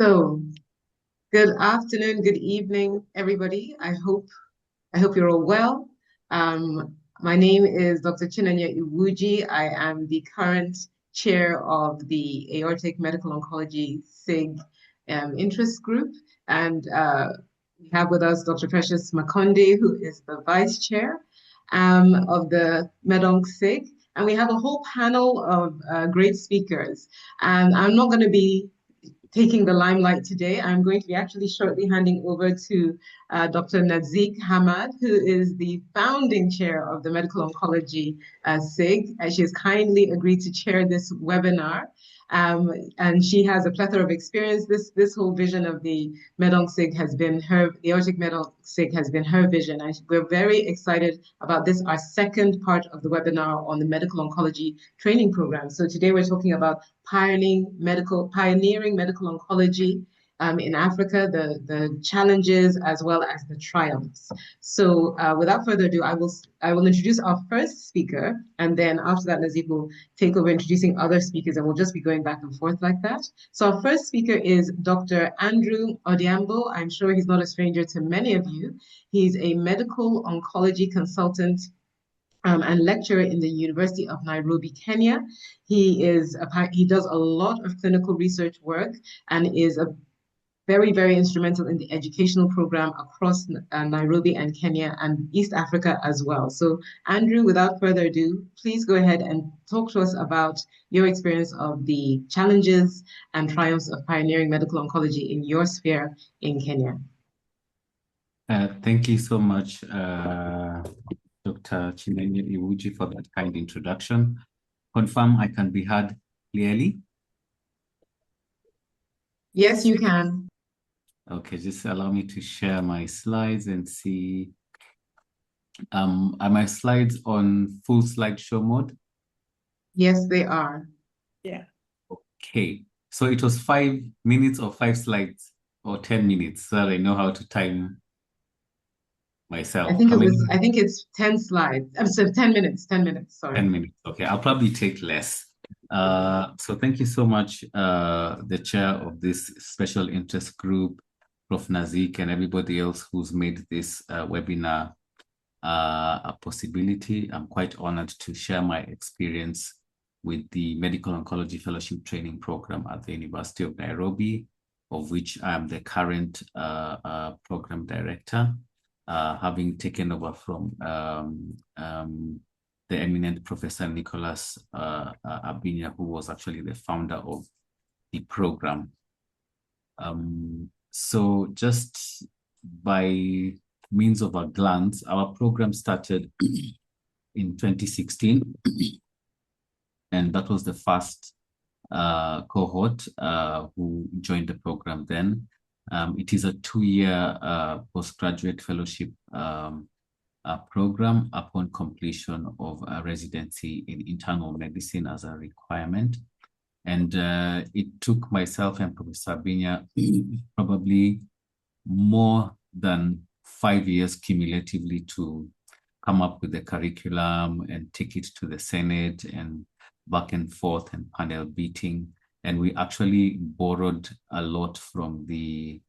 So, good afternoon, good evening, everybody. I hope you're all well. My name is Dr. Chinanya Iwuji. I am the current chair of the Aortic Medical Oncology SIG interest group, and we have with us Dr. Precious Makonde, who is the vice chair of the MEDONC SIG, and we have a whole panel of great speakers. And I'm not going to be taking the limelight today. I'm going to be actually shortly handing over to Dr. Nazik Hamad, who is the founding chair of the Medical Oncology SIG. She has kindly agreed to chair this webinar. And she has a plethora of experience. This whole vision of the Medonc SIG has been the aortic Medonc SIG has been her vision. And we're very excited about this, our second part of the webinar on the medical oncology training program. So today we're talking about pioneering medical oncology in Africa, the challenges as well as the triumphs. So without further ado, I will introduce our first speaker, and then after that, Nazib will take over introducing other speakers, and we'll just be going back and forth like that. So our first speaker is Dr. Andrew Odiambo. I'm sure he's not a stranger to many of you. He's a medical oncology consultant and lecturer in the University of Nairobi, Kenya. He does a lot of clinical research work and is a very, very instrumental in the educational program across Nairobi and Kenya and East Africa as well. So, Andrew, without further ado, please go ahead and talk to us about your experience of the challenges and triumphs of pioneering medical oncology in your sphere in Kenya. Thank you so much, Dr. Chinenye Iwuji, for that kind introduction. Confirm I can be heard clearly? Yes, you can. Okay, just allow me to share my slides and see. Are my slides on full slideshow mode? Yes, they are. Yeah. Okay, so it was 5 minutes or 5 slides or 10 minutes, so that I know how to time myself. I think it's 10 slides. I'm sorry, 10 minutes, 10 minutes, sorry. 10 minutes, okay. I'll probably take less. So thank you so much, the chair of this special interest group, Prof. Nazik, and everybody else who's made this webinar a possibility. I'm quite honored to share my experience with the Medical Oncology Fellowship Training Program at the University of Nairobi, of which I am the current program director, having taken over from the eminent Professor Nicholas Abinya, who was actually the founder of the program. So just by means of a glance, our program started in 2016, and that was the first cohort who joined the program then. It is a 2-year postgraduate fellowship program upon completion of a residency in internal medicine as a requirement. And it took myself and Professor Abinya probably more than 5 years cumulatively to come up with the curriculum and take it to the Senate and back and forth and panel beating. And we actually borrowed a lot from the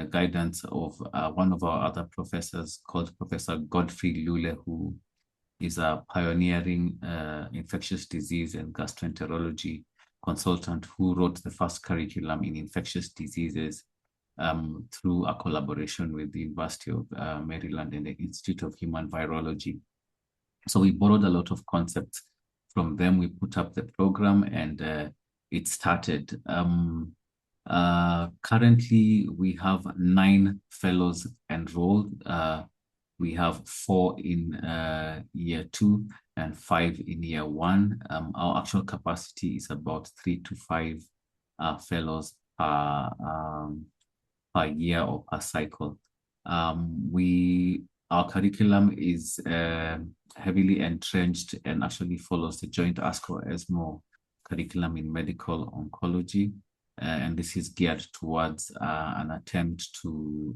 guidance of one of our other professors called Professor Godfrey Lule, who is a pioneering infectious disease and gastroenterology consultant who wrote the first curriculum in infectious diseases through a collaboration with the University of Maryland and the Institute of Human Virology. So we borrowed a lot of concepts from them. We put up the program and it started. Currently, we have 9 fellows enrolled. We have 4 in year 2 and 5 in year 1. Our actual capacity is about 3 to 5 fellows per year or per cycle. Our curriculum is heavily entrenched and actually follows the joint ASCO-ESMO curriculum in medical oncology. And this is geared towards an attempt to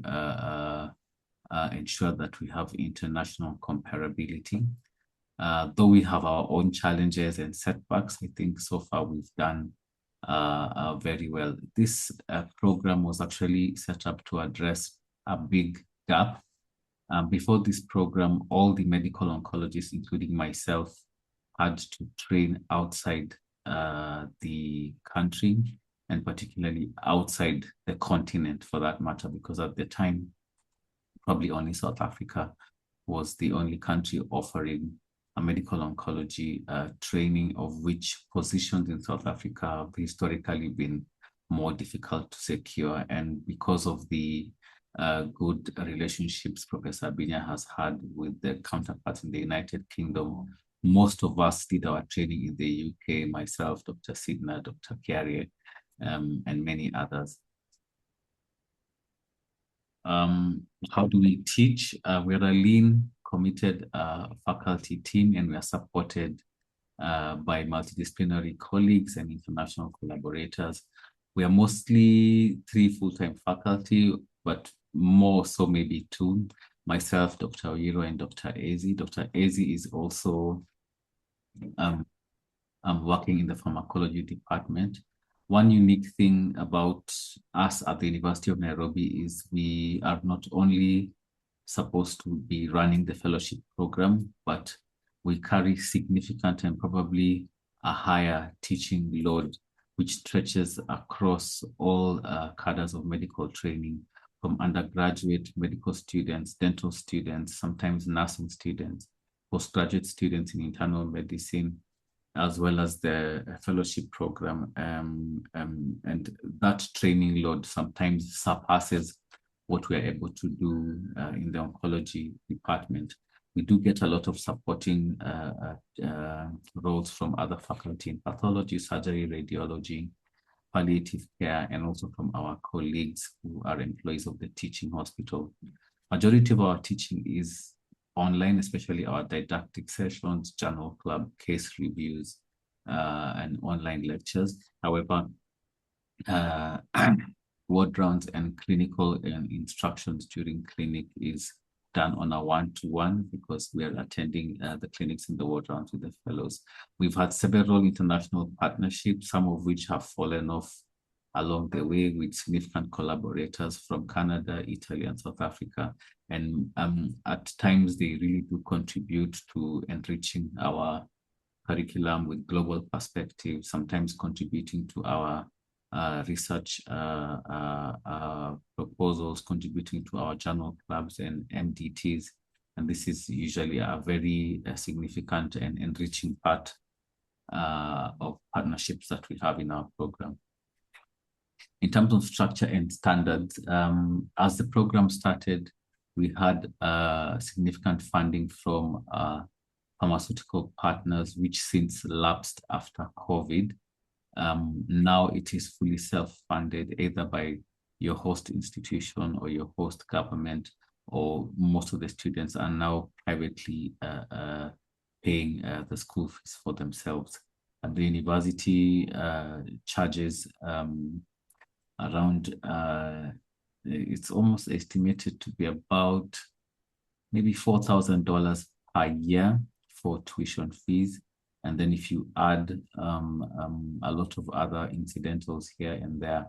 ensure that we have international comparability. Though we have our own challenges and setbacks, I think so far we've done very well. This program was actually set up to address a big gap. Before this program, all the medical oncologists, including myself, had to train outside the country, and particularly outside the continent for that matter, because at the time, probably only South Africa was the only country offering a medical oncology training, of which positions in South Africa have historically been more difficult to secure. And because of the good relationships Professor Binya has had with the counterparts in the United Kingdom, most of us did our training in the UK, myself, Dr. Sidna, Dr. Kiarie, and many others. How do we teach? We're a lean, committed faculty team, and we are supported by multidisciplinary colleagues and international collaborators. We are mostly 3 full-time faculty, but more so maybe 2. Myself, Dr. Oyiro, and Dr. Ezi. Dr. Ezi is also working in the pharmacology department. One unique thing about us at the University of Nairobi is we are not only supposed to be running the fellowship program, but we carry significant and probably a higher teaching load, which stretches across all cadres of medical training, from undergraduate medical students, dental students, sometimes nursing students, postgraduate students in internal medicine, as well as the fellowship program. And that training load sometimes surpasses what we're able to do in the oncology department. We do get a lot of supporting roles from other faculty in pathology, surgery, radiology, palliative care, and also from our colleagues who are employees of the teaching hospital. Majority of our teaching is online, especially our didactic sessions, journal club, case reviews, and online lectures. However, ward rounds and clinical instructions during clinic is done on a one-to-one, because we are attending the clinics and the ward rounds with the fellows. We've had several international partnerships, some of which have fallen off along the way, with significant collaborators from Canada, Italy, and South Africa. And at times, they really do contribute to enriching our curriculum with global perspective, sometimes contributing to our research proposals, contributing to our journal clubs and MDTs. And this is usually a very significant and enriching part of partnerships that we have in our program. In terms of structure and standards, as the program started, we had significant funding from pharmaceutical partners, which since lapsed after COVID. Now it is fully self-funded, either by your host institution or your host government, or most of the students are now privately paying the school fees for themselves. And the university charges around, it's almost estimated to be about maybe $4,000 per year for tuition fees. And then if you add a lot of other incidentals here and there,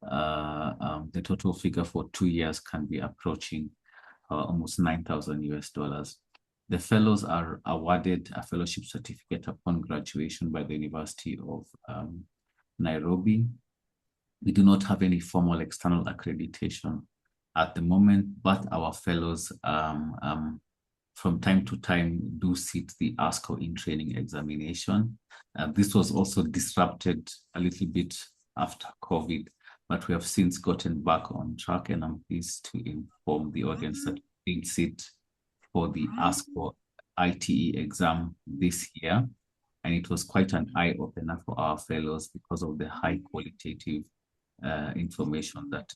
the total figure for 2 years can be approaching almost $9,000. The fellows are awarded a fellowship certificate upon graduation by the University of Nairobi. We do not have any formal external accreditation at the moment, but our fellows from time to time do sit the ASCO in training examination. This was also disrupted a little bit after COVID, but we have since gotten back on track, and I'm pleased to inform the audience that we did sit for the ASCO ITE exam this year. And it was quite an eye-opener for our fellows because of the high qualitative information that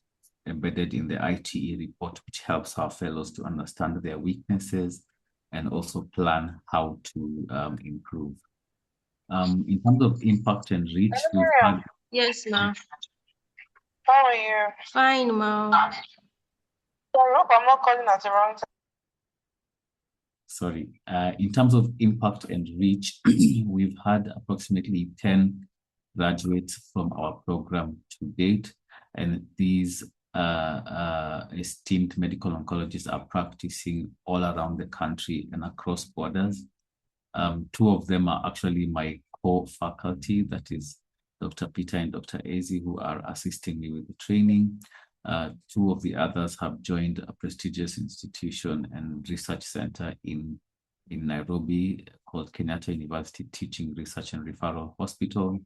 embedded in the ITE report, which helps our fellows to understand their weaknesses and also plan how to improve. In terms of impact and reach, we've had... Yes, ma'am. How are you? Fine, ma'am. I hope I'm not calling at the wrong time. Sorry. In terms of impact and reach, we've had approximately 10 graduates from our program to date. And these esteemed medical oncologists are practicing all around the country and across borders. Two of them are actually my co-faculty, that is Dr. Peter and Dr. Ezi, who are assisting me with the training. Two of the others have joined a prestigious institution and research center in Nairobi called Kenyatta University Teaching, Research and Referral Hospital.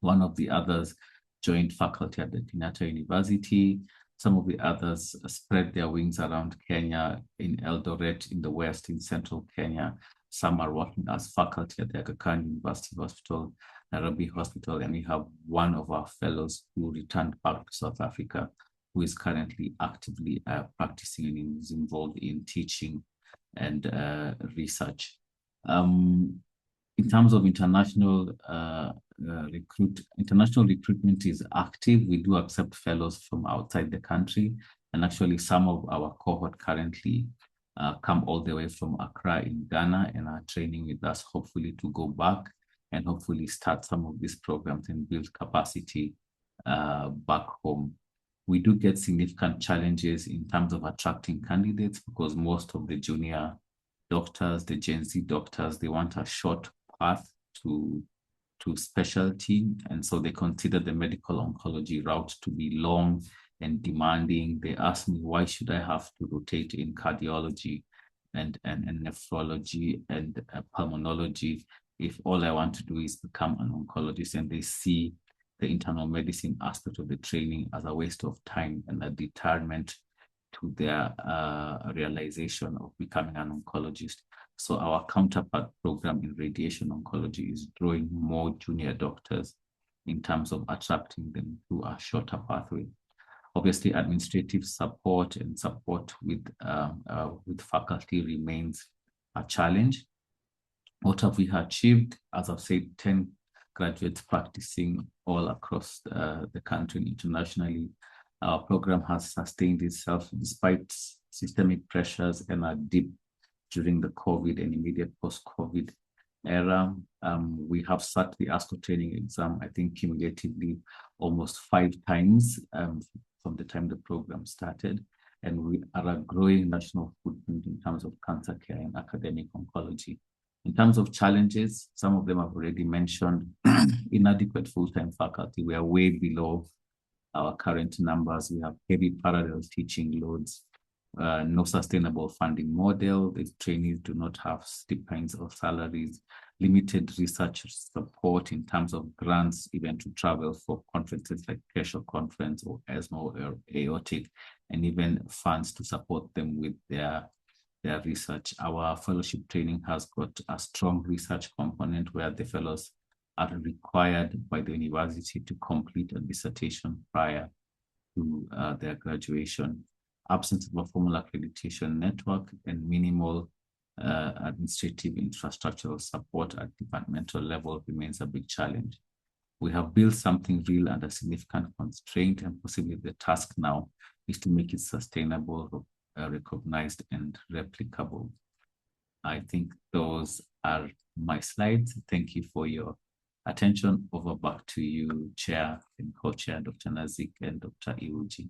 One of the others joined faculty at the Kenyatta University. Some of the others spread their wings around Kenya, in Eldoret, in the West, in central Kenya. Some are working as faculty at the Aga Khan University Hospital, Nairobi Hospital, and we have one of our fellows who returned back to South Africa, who is currently actively practicing and is involved in teaching and research. In terms of international recruitment is active. We do accept fellows from outside the country, and actually some of our cohort currently come all the way from Accra in Ghana and are training with us, hopefully to go back and hopefully start some of these programs and build capacity back home. We do get significant challenges in terms of attracting candidates because most of the junior doctors, the Gen Z doctors, they want a short path to specialty, and so they consider the medical oncology route to be long and demanding. They ask me, why should I have to rotate in cardiology and nephrology and pulmonology if all I want to do is become an oncologist? And they see the internal medicine aspect of the training as a waste of time and a deterrent to their realization of becoming an oncologist. So our counterpart program in radiation oncology is drawing more junior doctors in terms of attracting them to a shorter pathway. Obviously, administrative support and support with faculty remains a challenge. What have we achieved? As I've said, 10 graduates practicing all across the country and internationally. Our program has sustained itself despite systemic pressures and a dip during the COVID and immediate post-COVID era. We have sat the ASCO training exam, I think cumulatively almost 5 times from the time the program started. And we are a growing national footprint in terms of cancer care and academic oncology. In terms of challenges, some of them I've already mentioned. Inadequate full-time faculty. We are way below our current numbers. We have heavy parallel teaching loads. No sustainable funding model. The trainees do not have stipends or salaries, limited research support in terms of grants, even to travel for conferences like Kesho Conference or ESMO or AORTIC, and even funds to support them with their research. Our fellowship training has got a strong research component where the fellows are required by the university to complete a dissertation prior to their graduation. Absence of a formal accreditation network and minimal administrative infrastructural support at departmental level remains a big challenge. We have built something real under significant constraint, and possibly the task now is to make it sustainable, recognized, and replicable. I think those are my slides. Thank you for your attention. Over back to you, Chair and Co-Chair, Dr. Nazik and Dr. Iwuji.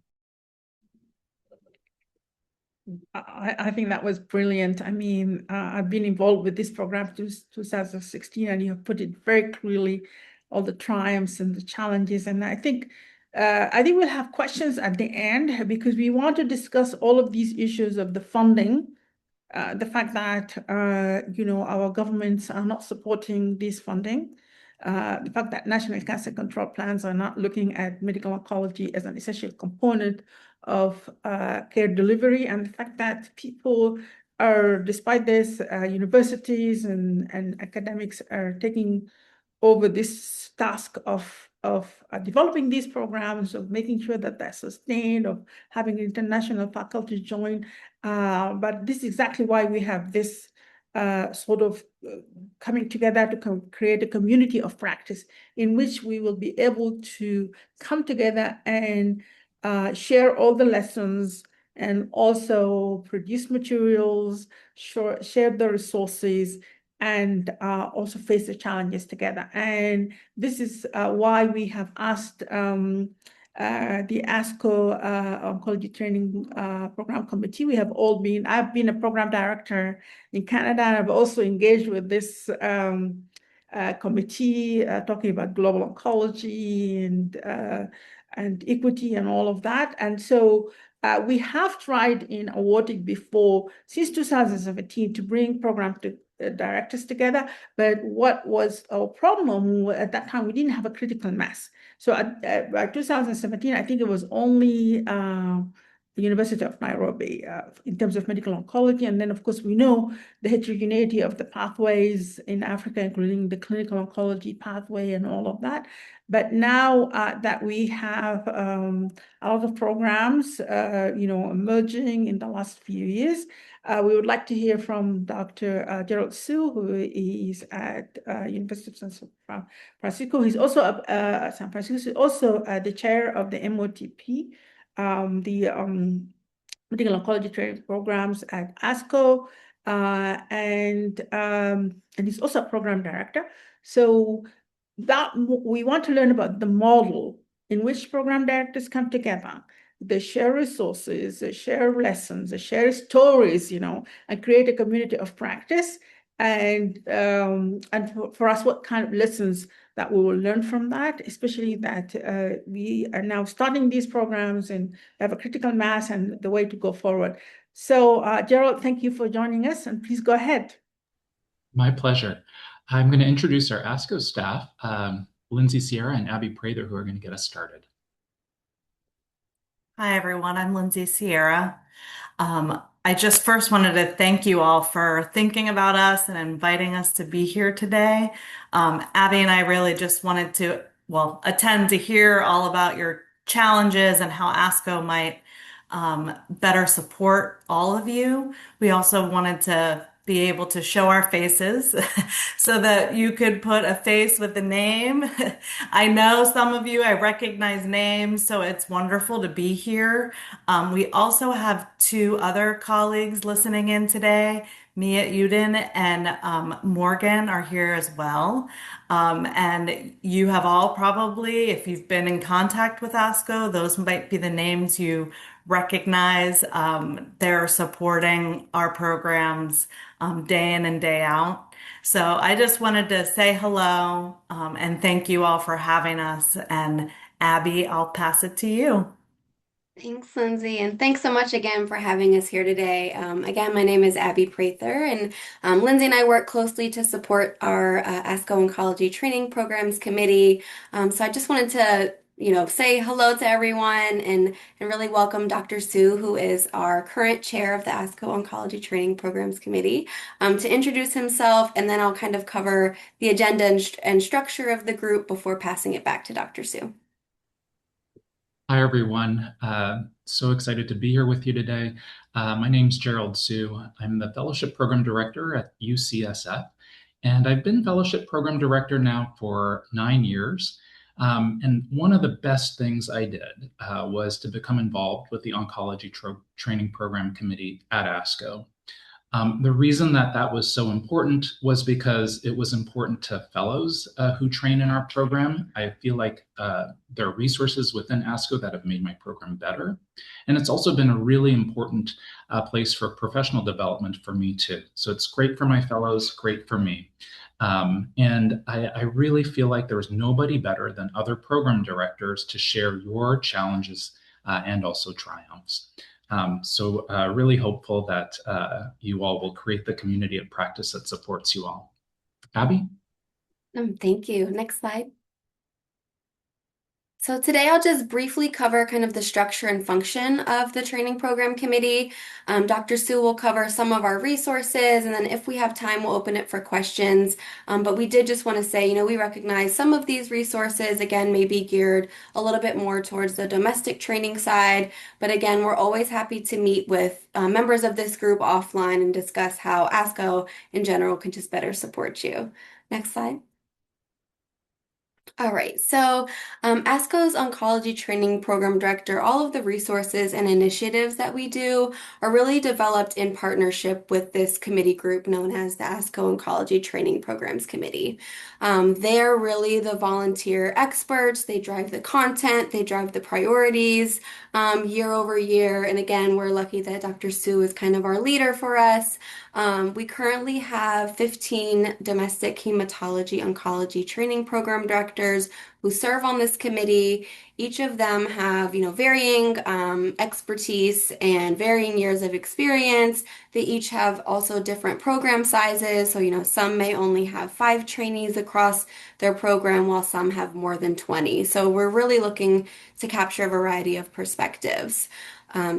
I think that was brilliant. I mean, I've been involved with this program since 2016, and you have put it very clearly, all the triumphs and the challenges. And I think we'll have questions at the end because we want to discuss all of these issues of the funding, the fact that, our governments are not supporting this funding, the fact that national cancer control plans are not looking at medical oncology as an essential component of care delivery, and the fact that people are, despite this, universities and academics are taking over this task of developing these programs, of making sure that they're sustained, of having international faculty join. But this is exactly why we have this sort of coming together to create a community of practice in which we will be able to come together and share all the lessons and also produce materials, share the resources, and also face the challenges together. And this is why we have asked the ASCO Oncology Training Program Committee. I've been a program director in Canada, and I've also engaged with this committee talking about global oncology and equity and all of that. And so we have tried in AORTIC before, since 2017, to bring program directors together. But what was our problem at that time, we didn't have a critical mass. So by 2017, I think it was only the University of Nairobi in terms of medical oncology. And then, of course, we know the heterogeneity of the pathways in Africa, including the clinical oncology pathway and all of that. But now that we have a lot of programs, emerging in the last few years, we would like to hear from Dr. Gerald Su, who is at University of San Francisco. He's also San Francisco. He's also the chair of the MOTP, the medical oncology training programs at ASCO, and he's also a program director. So that we want to learn about the model in which program directors come together. They share resources, they share lessons, they share stories, and create a community of practice. And for us, what kind of lessons that we will learn from that, especially that we are now starting these programs and have a critical mass and the way to go forward. So Gerald, thank you for joining us, and please go ahead. My pleasure. I'm going to introduce our ASCO staff, Lindsay Sierra and Abby Prather, who are going to get us started. Hi, everyone. I'm Lindsay Sierra. I just first wanted to thank you all for thinking about us and inviting us to be here today. Abby and I really just wanted to, attend to hear all about your challenges and how ASCO might better support all of you. We also wanted to be able to show our faces so that you could put a face with a name. I know some of you, I recognize names, so it's wonderful to be here. We also have two other colleagues listening in today. Mia Uden and Morgan are here as well. And you have all probably, if you've been in contact with ASCO, those might be the names you recognize. They're supporting our programs day in and day out. So I just wanted to say hello and thank you all for having us. And Abby, I'll pass it to you. Thanks, Lindsay, and thanks so much again for having us here today. Again, my name is Abby Prather, and Lindsay and I work closely to support our ASCO Oncology Training Programs Committee. So I just wanted to say hello to everyone and really welcome Dr. Su, who is our current chair of the ASCO Oncology Training Programs Committee, to introduce himself, and then I'll kind of cover the agenda and structure of the group before passing it back to Dr. Su. Hi, everyone. So excited to be here with you today. My name's Gerald Su. I'm the Fellowship Program Director at UCSF, and I've been Fellowship Program Director now for 9 years. And one of the best things I did was to become involved with the Oncology Training Program Committee at ASCO. The reason that was so important was because it was important to fellows who train in our program. I feel like there are resources within ASCO that have made my program better. And it's also been a really important place for professional development for me too. So it's great for my fellows, great for me. And I really feel like there's nobody better than other program directors to share your challenges and also triumphs. So really hopeful that you all will create the community of practice that supports you all. Abby? Thank you. Next slide. So today I'll just briefly cover kind of the structure and function of the training program committee. Dr. Su will cover some of our resources, and then if we have time, we'll open it for questions. But we did just want to say, we recognize some of these resources, again, may be geared a little bit more towards the domestic training side. But again, we're always happy to meet with members of this group offline and discuss how ASCO in general can just better support you. Next slide. All right, so ASCO's Oncology Training Program Director, all of the resources and initiatives that we do are really developed in partnership with this committee group known as the ASCO Oncology Training Programs Committee. They're really the volunteer experts. They drive the content, they drive the priorities year over year. And again, we're lucky that Dr. Sue is kind of our leader for us. We currently have 15 domestic hematology oncology training program directors who serve on this committee. Each of them have, varying expertise and varying years of experience. They each have also different program sizes. So, some may only have 5 trainees across their program, while some have more than 20. So we're really looking to capture a variety of perspectives.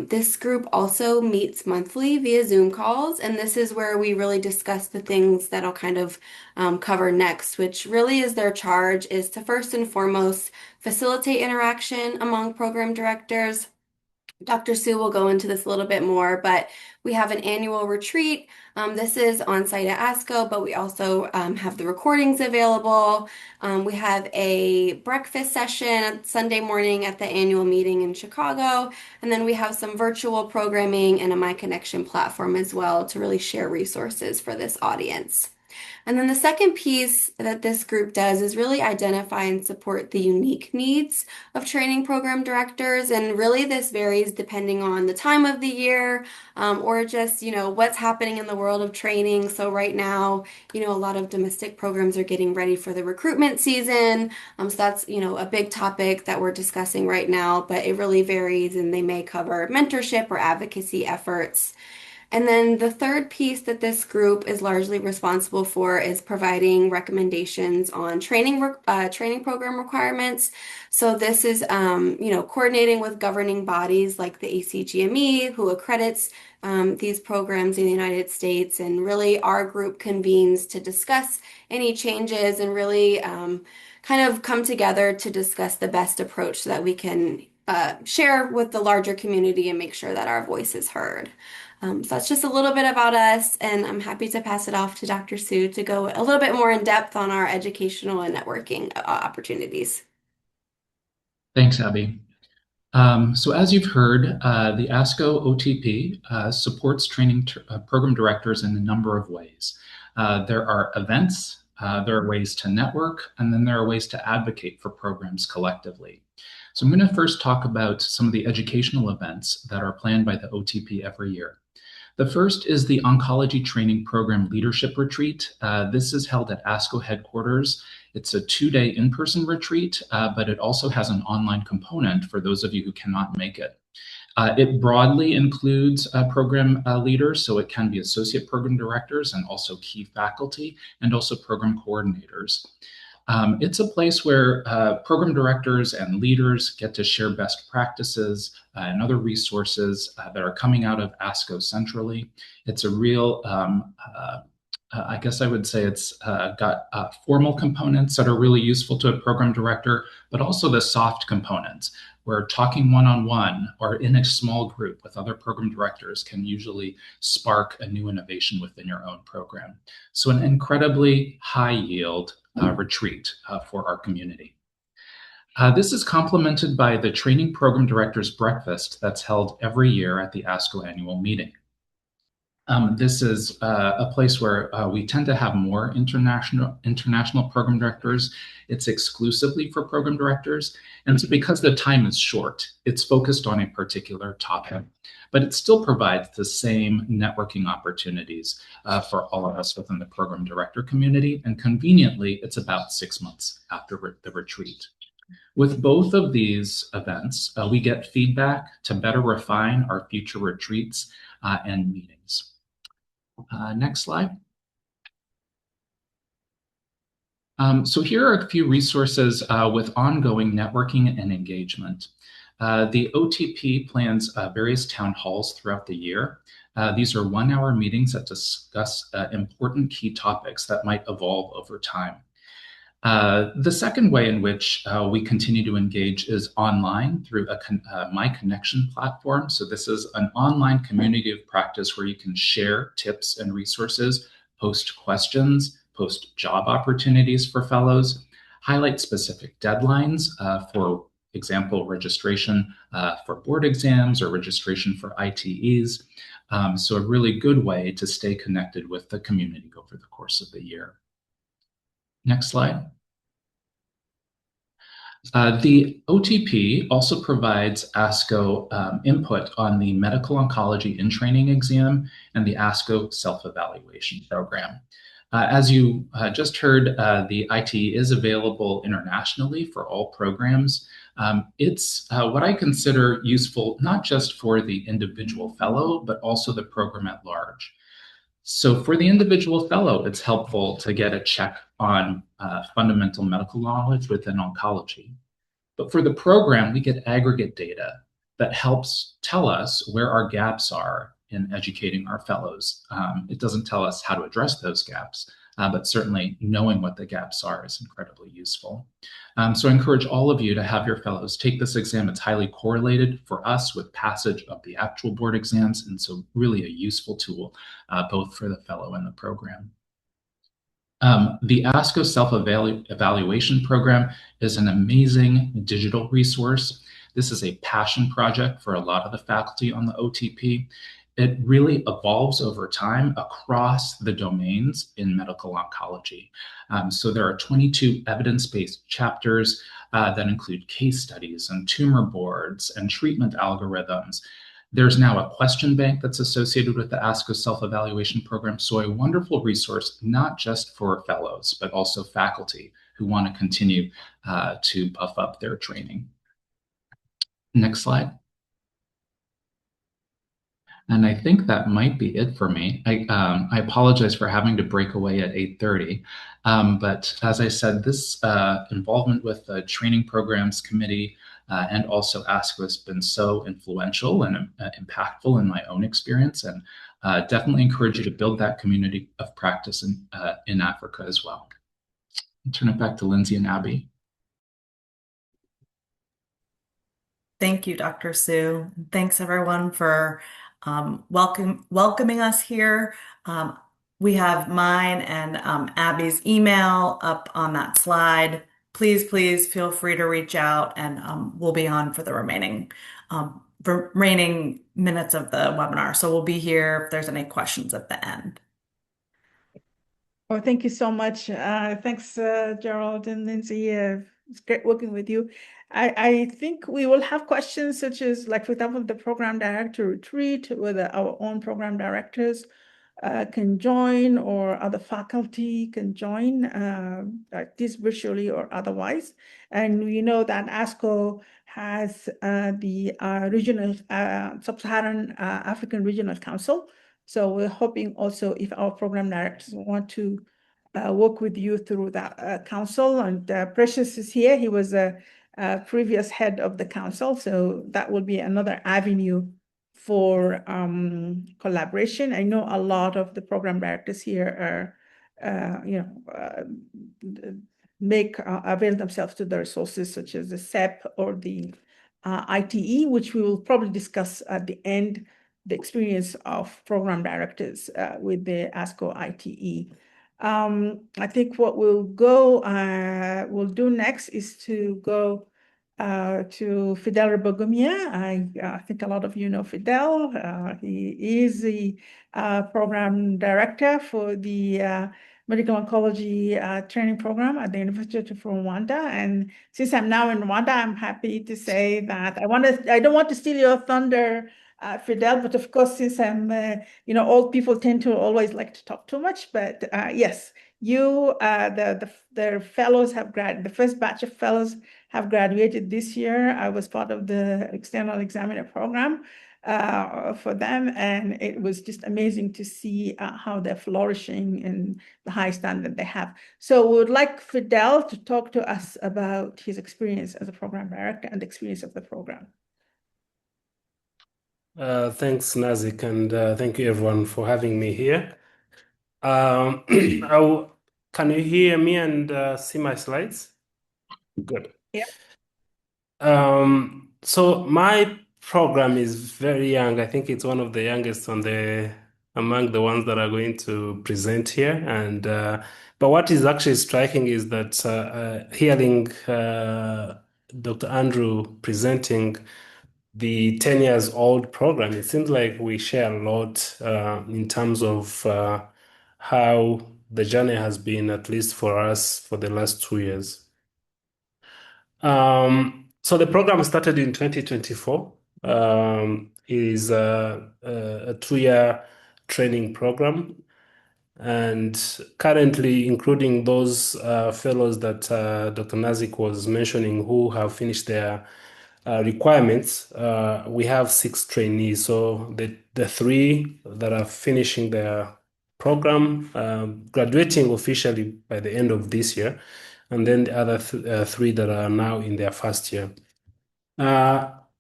This group also meets monthly via Zoom calls, and this is where we really discuss the things that I'll kind of cover next, which really is their charge, is to first and foremost facilitate interaction among program directors. Dr. Sue will go into this a little bit more, but we have an annual retreat. This is on site at ASCO, but we also have the recordings available. We have a breakfast session Sunday morning at the annual meeting in Chicago. And then we have some virtual programming and a My Connection platform as well to really share resources for this audience. And then the second piece that this group does is really identify and support the unique needs of training program directors. And really this varies depending on the time of the year or just, what's happening in the world of training. So right now, a lot of domestic programs are getting ready for the recruitment season. So that's, a big topic that we're discussing right now, but it really varies, and they may cover mentorship or advocacy efforts. And then the third piece that this group is largely responsible for is providing recommendations on training program requirements. So this is, coordinating with governing bodies like the ACGME, who accredits these programs in the United States. And really our group convenes to discuss any changes and really kind of come together to discuss the best approach so that we can share with the larger community and make sure that our voice is heard. So that's just a little bit about us, and I'm happy to pass it off to Dr. Sue to go a little bit more in depth on our educational and networking opportunities. Thanks, Abby. So as you've heard, the ASCO OTP supports training program directors in a number of ways. There are events, there are ways to network, and then there are ways to advocate for programs collectively. So I'm going to first talk about some of the educational events that are planned by the OTP every year. The first is the Oncology Training Program Leadership Retreat. This is held at ASCO headquarters. It's a 2-day in-person retreat, but it also has an online component for those of you who cannot make it. It broadly includes program leaders, so it can be associate program directors and also key faculty, and also program coordinators. It's a place where program directors and leaders get to share best practices and other resources that are coming out of ASCO centrally. It's a real, I guess I would say it's got formal components that are really useful to a program director, but also the soft components where talking one-on-one or in a small group with other program directors can usually spark a new innovation within your own program. So an incredibly high yield retreat for our community. This is complemented by the Training Program Directors Breakfast that's held every year at the ASCO annual meeting. This is a place where we tend to have more international program directors. It's exclusively for program directors. And so because the time is short, it's focused on a particular topic, but it still provides the same networking opportunities for all of us within the program director community. And conveniently, it's about 6 months after the retreat. With both of these events, we get feedback to better refine our future retreats and meetings. Next slide. So here are a few resources with ongoing networking and engagement. The OTP plans various town halls throughout the year. These are 1-hour meetings that discuss important key topics that might evolve over time. The second way in which we continue to engage is online through a My Connection platform. So this is an online community of practice where you can share tips and resources, post questions, post job opportunities for fellows, highlight specific deadlines for example, registration for board exams or registration for ITEs. So a really good way to stay connected with the community over the course of the year. Next slide. The OTP also provides ASCO input on the Medical Oncology in Training exam and the ASCO self-evaluation program. As you just heard, the ITE is available internationally for all programs. It's what I consider useful not just for the individual fellow, but also the program at large. So for the individual fellow, it's helpful to get a check on fundamental medical knowledge within oncology. But for the program, we get aggregate data that helps tell us where our gaps are in educating our fellows. It doesn't tell us how to address those gaps, but certainly knowing what the gaps are is incredibly useful. So I encourage all of you to have your fellows take this exam. It's highly correlated for us with passage of the actual board exams, and so really a useful tool both for the fellow and the program. The ASCO self-evaluation program is an amazing digital resource. This is a passion project for a lot of the faculty on the OTP. It really evolves over time across the domains in medical oncology. So there are 22 evidence-based chapters that include case studies and tumor boards and treatment algorithms. There's now a question bank that's associated with the ASCO self-evaluation program, so a wonderful resource, not just for fellows, but also faculty who want to continue to buff up their training. Next slide. And I think that might be it for me. I apologize for having to break away at 8:30. But as I said, this involvement with the training programs committee and also ASCO has been so influential and impactful in my own experience, and definitely encourage you to build that community of practice in Africa as well. I'll turn it back to Lindsay and Abby. Thank you, Dr. Sue. Thanks everyone for welcoming us here. We have mine and Abby's email up on that slide. Please feel free to reach out, and we'll be on for the remaining minutes of the webinar. So we'll be here if there's any questions at the end. Oh, thank you so much. Thanks, Gerald and Lindsay. It's great working with you. I think we will have questions such as, like, for example, the program director retreat, whether our own program directors can join or other faculty can join, like this virtually or otherwise. And we know that ASCO has the regional Sub-Saharan African Regional Council. So we're hoping also if our program directors want to work with you through that council. And Precious is here. He was a previous head of the council. So that will be another avenue for collaboration. I know a lot of the program directors here are, avail themselves to the resources such as the SEP or the ITE, which we will probably discuss at the end, the experience of program directors with the ASCO ITE. I think what we'll do next is to go to Fidel Rebogomia. I think a lot of you know Fidel. He is the program director for the medical oncology training program at the University of Rwanda. And since I'm now in Rwanda, I'm happy to say that I don't want to steal your thunder, Fidel, but of course, since I'm, old people tend to always like to talk too much. But yes, the fellows have graduated. The first batch of fellows have graduated this year. I was part of the external examiner program for them, and it was just amazing to see how they're flourishing and the high standard they have. So we would like Fidel to talk to us about his experience as a program director and the experience of the program. Thanks, Nazik, and thank you everyone for having me here. Can you hear me and see my slides? Good. Yeah. So my program is very young. I think it's one of the youngest on the among the ones that are going to present here. And but what is actually striking is that hearing Dr. Andrew presenting the 10 years old program, it seems like we share a lot in terms of how the journey has been, at least for us, for the last 2 years. So the program started in 2024. Is a 2-year training program, and currently, including those fellows that Dr. Nazik was mentioning who have finished their requirements, we have 6 trainees. So the 3 that are finishing their program, graduating officially by the end of this year, and then the other 3 that are now in their first year.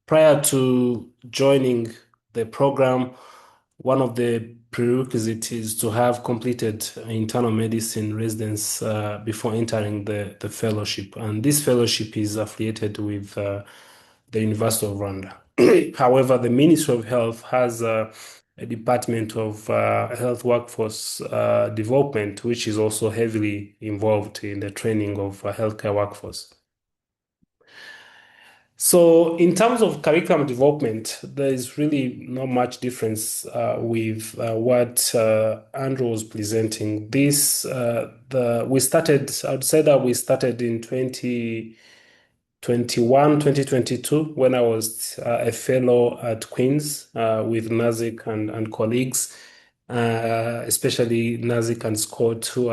Prior to joining the program, one of the prerequisites is to have completed internal medicine residence before entering the fellowship. And this fellowship is affiliated with the University of Rwanda. However, the Ministry of Health has a Department of Health Workforce Development, which is also heavily involved in the training of healthcare workforce. So in terms of curriculum development, there is really not much difference with what Andrew was presenting. I would say that we started in 2022 when I was a fellow at Queen's with Nazik and colleagues, especially Nazik and Scott, who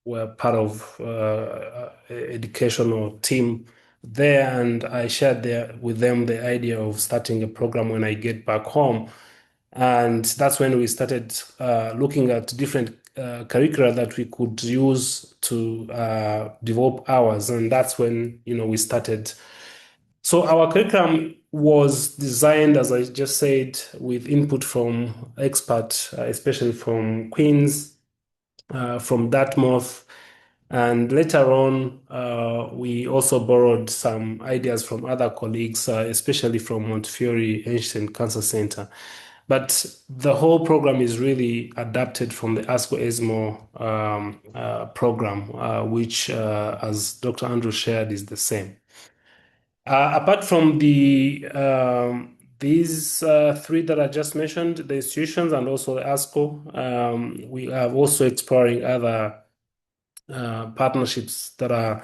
were part of educational team there, and I shared with them the idea of starting a program when I get back home. And that's when we started looking at different curricula that we could use to develop ours. And that's when, we started. So our curriculum was designed, as I just said, with input from experts, especially from Queen's, from Dartmouth. And later on, we also borrowed some ideas from other colleagues, especially from Montefiore Ancient Cancer Center. But the whole program is really adapted from the ASCO ESMO program, which, as Dr. Andrew shared, is the same. Apart from these 3 that I just mentioned, the institutions and also the ASCO, we are also exploring other partnerships that are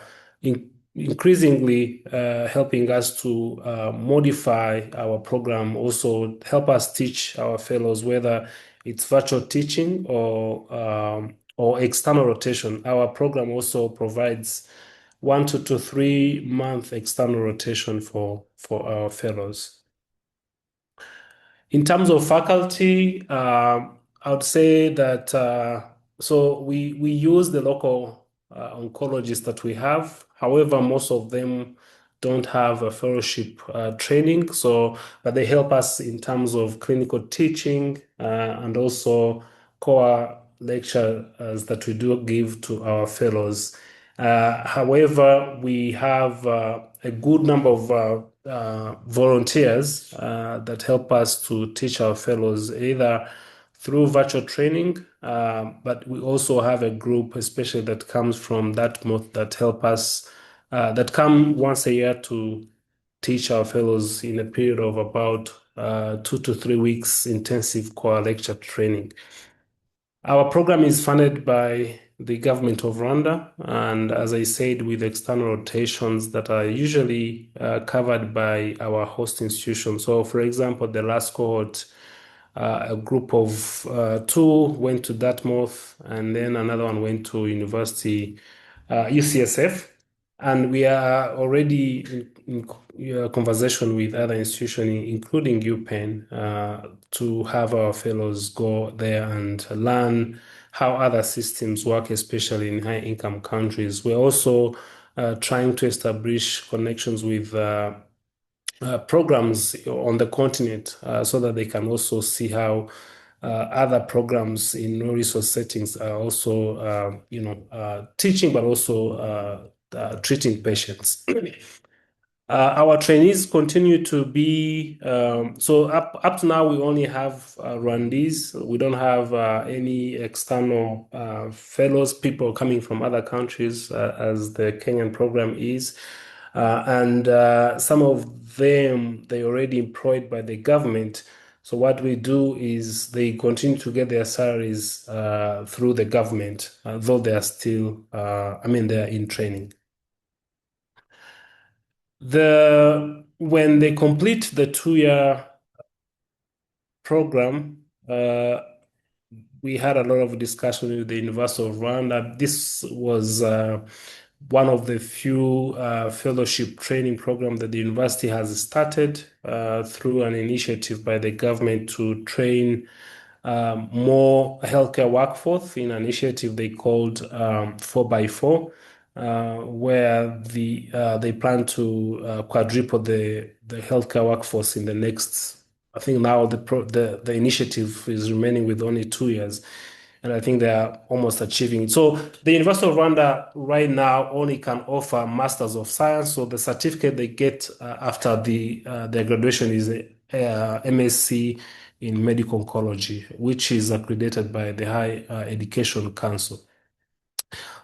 increasingly helping us to modify our program, also help us teach our fellows, whether it's virtual teaching or external rotation. Our program also provides 1 to 3 month external rotation for our fellows. In terms of faculty, I would say that so we use the local oncologists that we have. However, most of them don't have a fellowship training, but they help us in terms of clinical teaching and also core lectures that we do give to our fellows. However, we have a good number of volunteers that help us to teach our fellows either through virtual training, but we also have a group, especially that comes from Dartmouth, that help us, that come once a year to teach our fellows in a period of about 2 to 3 weeks intensive core lecture training. Our program is funded by the government of Rwanda, and as I said, with external rotations that are usually covered by our host institution. So, for example, the last cohort, a group of 2 went to Dartmouth, and then another one went to University UCSF. And we are already in conversation with other institutions, including UPenn, to have our fellows go there and learn how other systems work, especially in high-income countries. We're also trying to establish connections with programs on the continent so that they can also see how other programs in no-resource settings are also, teaching, but also treating patients. Our trainees continue to be so up to now we only have Rwandese. We don't have any external fellows, people coming from other countries as the Kenyan program is. And some of them they already employed by the government. So what we do is they continue to get their salaries through the government, though they are still, they are in training. When they complete the 2-year program, we had a lot of discussion with the University of Rwanda. This was one of the few fellowship training programs that the university has started through an initiative by the government to train more healthcare workforce in an initiative they called 4x4. Where they plan to quadruple the healthcare workforce in the next. I think now the initiative is remaining with only 2 years, and I think they are almost achieving it. So the University of Rwanda right now only can offer Masters of Science. So the certificate they get after their graduation is MSc in Medical Oncology, which is accredited by the Higher Education Council.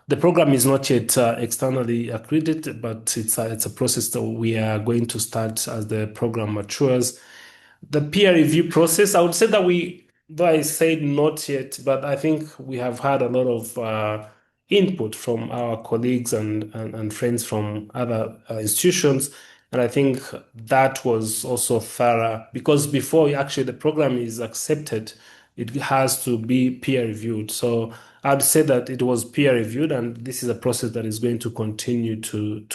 The program is not yet externally accredited, but it's a process that we are going to start as the program matures. The peer review process, I would say that though I said not yet, but I think we have had a lot of input from our colleagues and friends from other institutions. And I think that was also thorough because before actually the program is accepted, it has to be peer reviewed. So I'd say that it was peer reviewed, and this is a process that is going to continue to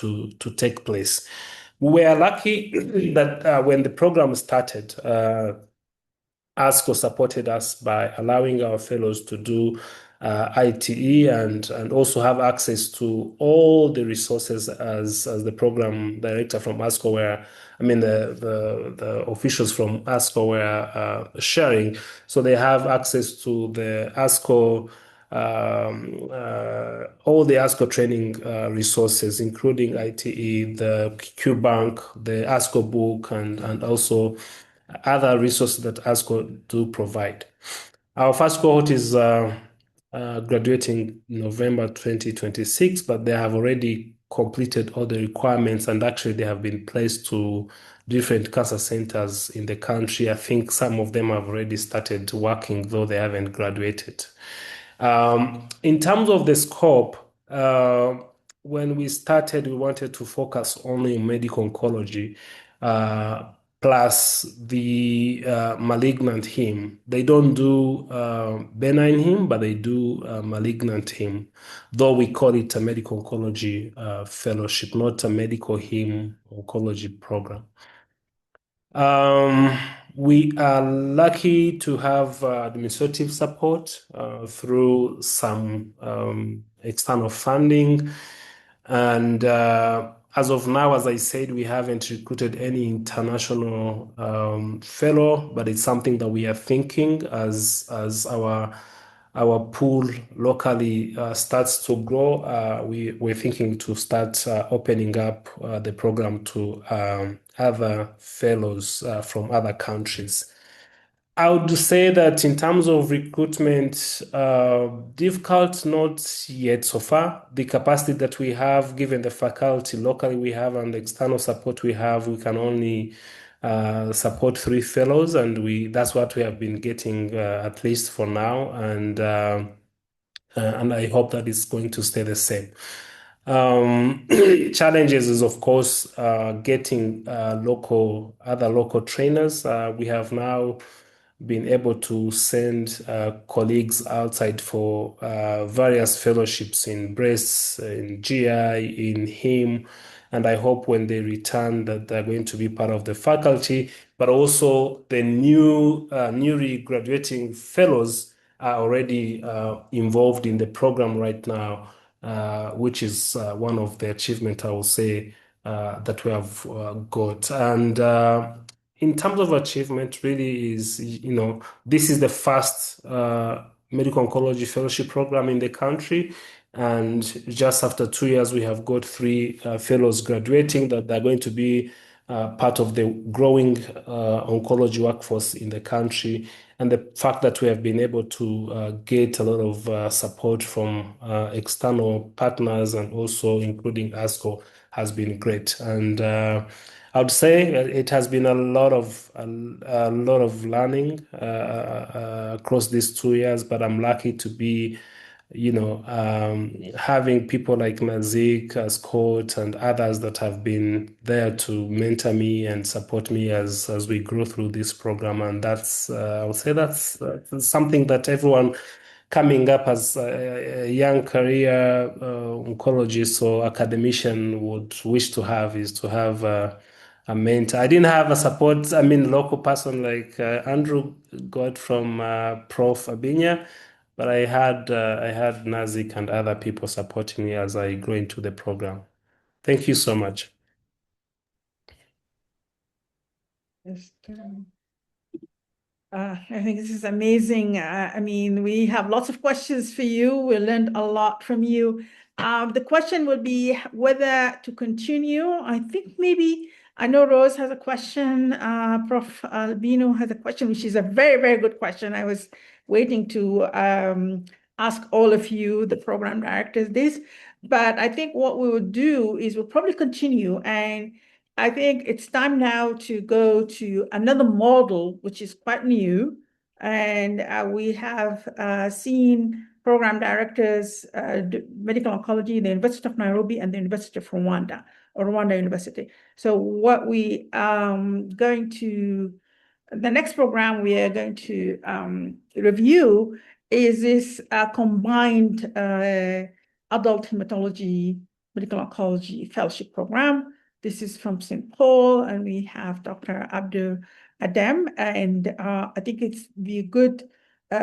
take place. We were lucky that when the program started, ASCO supported us by allowing our fellows to do ITE and also have access to all the resources as the program director from ASCO the officials from ASCO were sharing. So they have access to the ASCO all the ASCO training resources, including ITE, the QBank, the ASCO book, and also other resources that ASCO do provide. Our first cohort is graduating November 2026, but they have already completed all the requirements, and actually they have been placed to different cancer centers in the country. I think some of them have already started working, though they haven't graduated. In terms of the scope, when we started, we wanted to focus only on medical oncology, plus the malignant heme. They don't do benign heme, but they do malignant heme, though we call it a medical oncology fellowship, not a medical heme oncology program. We are lucky to have administrative support through some external funding. And as of now, as I said, we haven't recruited any international fellow, but it's something that we are thinking as our pool locally starts to grow. We're thinking to start opening up the program to other fellows from other countries. I would say that in terms of recruitment, difficult, not yet so far. The capacity that we have, given the faculty locally we have and the external support we have, we can only support 3 fellows, and that's what we have been getting at least for now, and I hope that it's going to stay the same. Challenges is of course getting other local trainers. We have now been able to send colleagues outside for various fellowships in breast, in GI, in heme, and I hope when they return that they're going to be part of the faculty, but also the newly graduating fellows are already involved in the program right now, which is one of the achievements I will say that we have got. And in terms of achievement, really is, this is the first medical oncology fellowship program in the country. And just after 2 years, we have got 3 fellows graduating that they're going to be part of the growing oncology workforce in the country. And the fact that we have been able to get a lot of support from external partners and also including ASCO has been great. And I would say it has been a lot of learning across these 2 years, but I'm lucky to be, having people like Nazik, Scott, and others that have been there to mentor me and support me as we grow through this program. And that's, I would say that's something that everyone coming up as a young career oncologist or academician would wish to have, is to have a mentor. I didn't have a support, local person like Andrew got from Prof. Abinya, but I had Nazik and other people supporting me as I grow into the program. Thank you so much. Yes, I think this is amazing. We have lots of questions for you. We learned a lot from you. The question would be whether to continue. I think maybe, I know Rose has a question, Prof. Albino has a question, which is a very, very good question. I was waiting to ask all of you, the program directors, this, but I think what we would do is we'll probably continue, and I think it's time now to go to another model, which is quite new. And we have seen program directors, medical oncology, the University of Nairobi and the University of Rwanda, or Rwanda University. So what we going to, the next program we are going to review is this combined adult hematology medical oncology fellowship program. This is from St. Paul, and we have Dr. Abdul Adem, and I think it's be good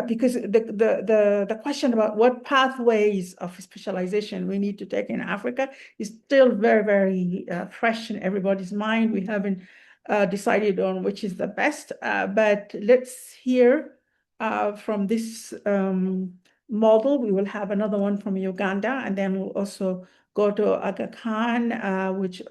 because the question about what pathways of specialization we need to take in Africa is still very, very fresh in everybody's mind. We haven't decided on which is the best, but let's hear from this model. We will have another one from Uganda, and then we'll also go to Aga Khan, which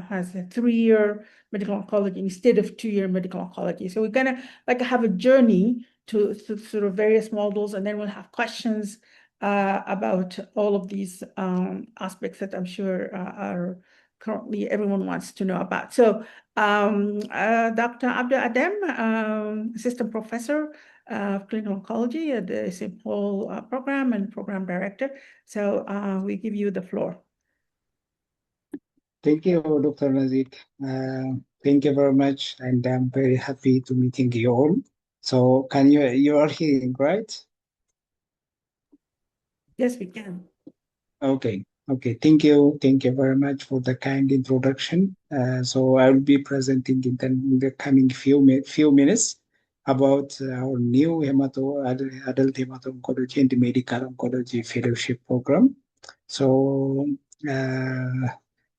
has a 3-year medical oncology instead of 2-year medical oncology. So we're gonna have a journey to sort of various models, and then we'll have questions about all of these aspects that I'm sure are currently everyone wants to know about. So Dr. Abdul Adem, Assistant Professor of Clinical Oncology at the St. Paul program and Program Director. So we give you the floor. Thank you, Dr. Nazik. Thank you very much, and I'm very happy to meeting you all. So you are hearing, right? Yes, we can. Okay. Thank you very much for the kind introduction. So I will be presenting in the coming few minutes about our new adult hemato-oncology and medical oncology fellowship program. So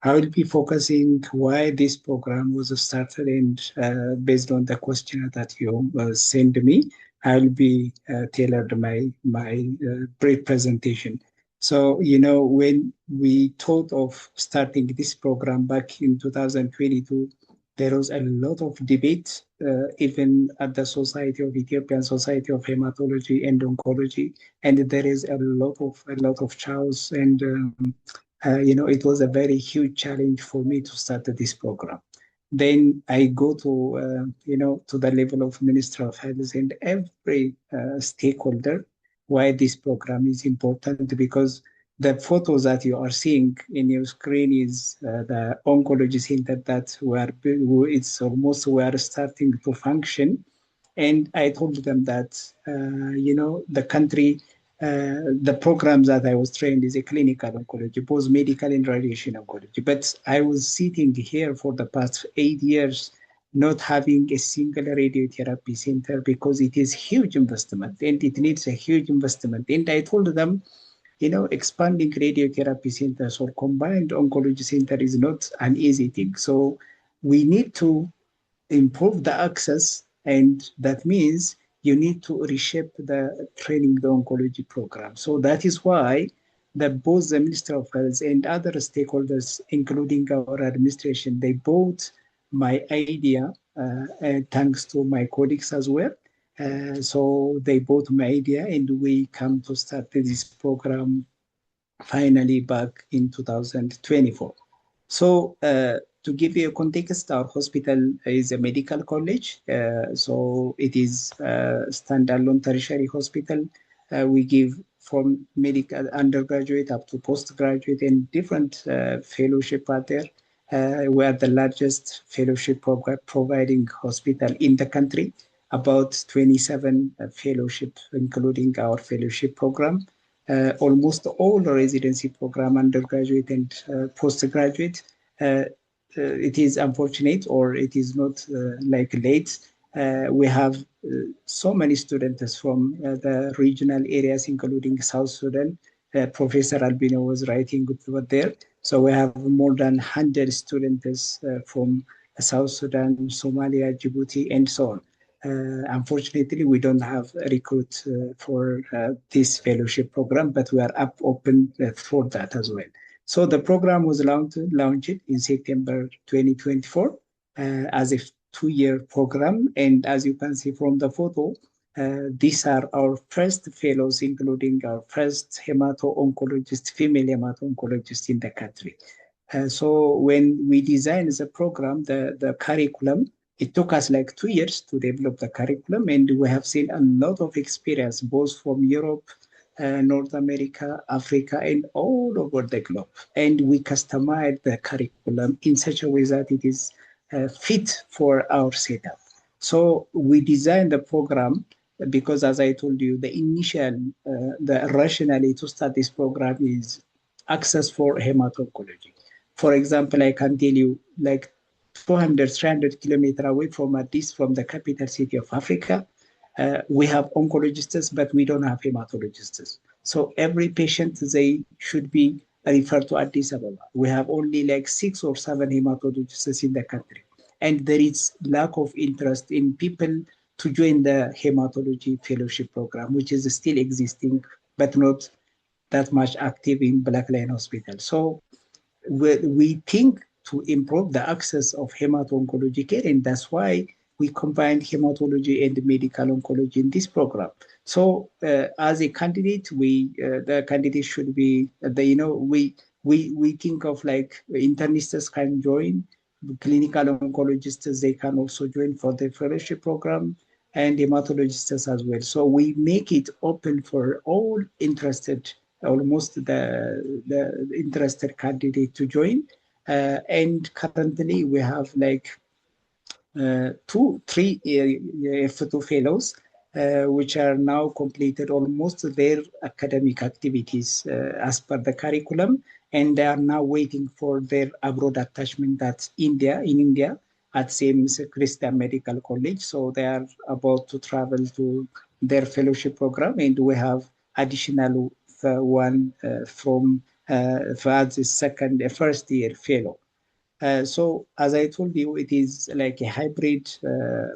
I will be focusing why this program was started, and based on the question that you sent me, I will be tailored my brief presentation. So, when we thought of starting this program back in 2022, there was a lot of debate, even at the Ethiopian Society of Hematology and Oncology, and there is a lot of chaos, and it was a very huge challenge for me to start this program. Then I go to to the level of Minister of Health and every stakeholder why this program is important, because the photos that you are seeing in your screen is the oncology center that we are starting to function. And I told them that, the country, the programs that I was trained is a clinical oncology, both medical and radiation oncology. But I was sitting here for the past 8 years, not having a single radiotherapy center, because it is huge investment and it needs a huge investment. And I told them, expanding radiotherapy centers or combined oncology center is not an easy thing. So we need to improve the access, and that means, you need to reshape the training the oncology program. So that is why both the Minister of Health and other stakeholders, including our administration, they bought my idea, and thanks to my colleagues as well. So they bought my idea, and we come to start this program finally back in 2024. So to give you a context, our hospital is a medical college. So it is a standalone tertiary hospital. We give from medical undergraduate up to postgraduate and different fellowship are there. We are the largest fellowship providing hospital in the country, about 27 fellowship, including our fellowship program. Almost all the residency program, undergraduate and postgraduate, it is unfortunate or it is not like late. We have so many students from the regional areas, including South Sudan. Professor Albino was writing over there. So we have more than 100 students from South Sudan, Somalia, Djibouti, and so on. Unfortunately, we don't have a recruit for this fellowship program, but we are open for that as well. So the program was launched in September 2024 as a 2-year program. And as you can see from the photo, these are our first fellows, including our first hemato-oncologist, female hemato-oncologist in the country. So when we designed the program, the curriculum, it took us like 2 years to develop the curriculum, and we have seen a lot of experience, both from Europe, North America, Africa, and all over the globe. And we customized the curriculum in such a way that it is fit for our setup. So we designed the program because, as I told you, the initial, the rationale to start this program is access for hemato-oncology. For example, I can tell you, like 200, 300 kilometers away from Addis, from the capital city of Africa, we have oncologists, but we don't have hematologists. So every patient, they should be referred to Addis Ababa. We have only like 6 or 7 hematologists in the country. And there is lack of interest in people to join the hematology fellowship program, which is still existing, but not that much active in Black Lion Hospital. So we think to improve the access of hemato-oncology care, and that's why we combined hematology and medical oncology in this program. So as a candidate, the candidate should be, we think of like internists can join, clinical oncologists, they can also join for the fellowship program, and hematologists as well. So we make it open for all interested, almost the interested candidate to join. And currently we have like 3 F2 fellows, which are now completed almost their academic activities as per the curriculum, and they are now waiting for their abroad attachment in India at same Christian Medical College. So they are about to travel to their fellowship program, and we have additional one from the first year fellow. So as I told you, it is like a hybrid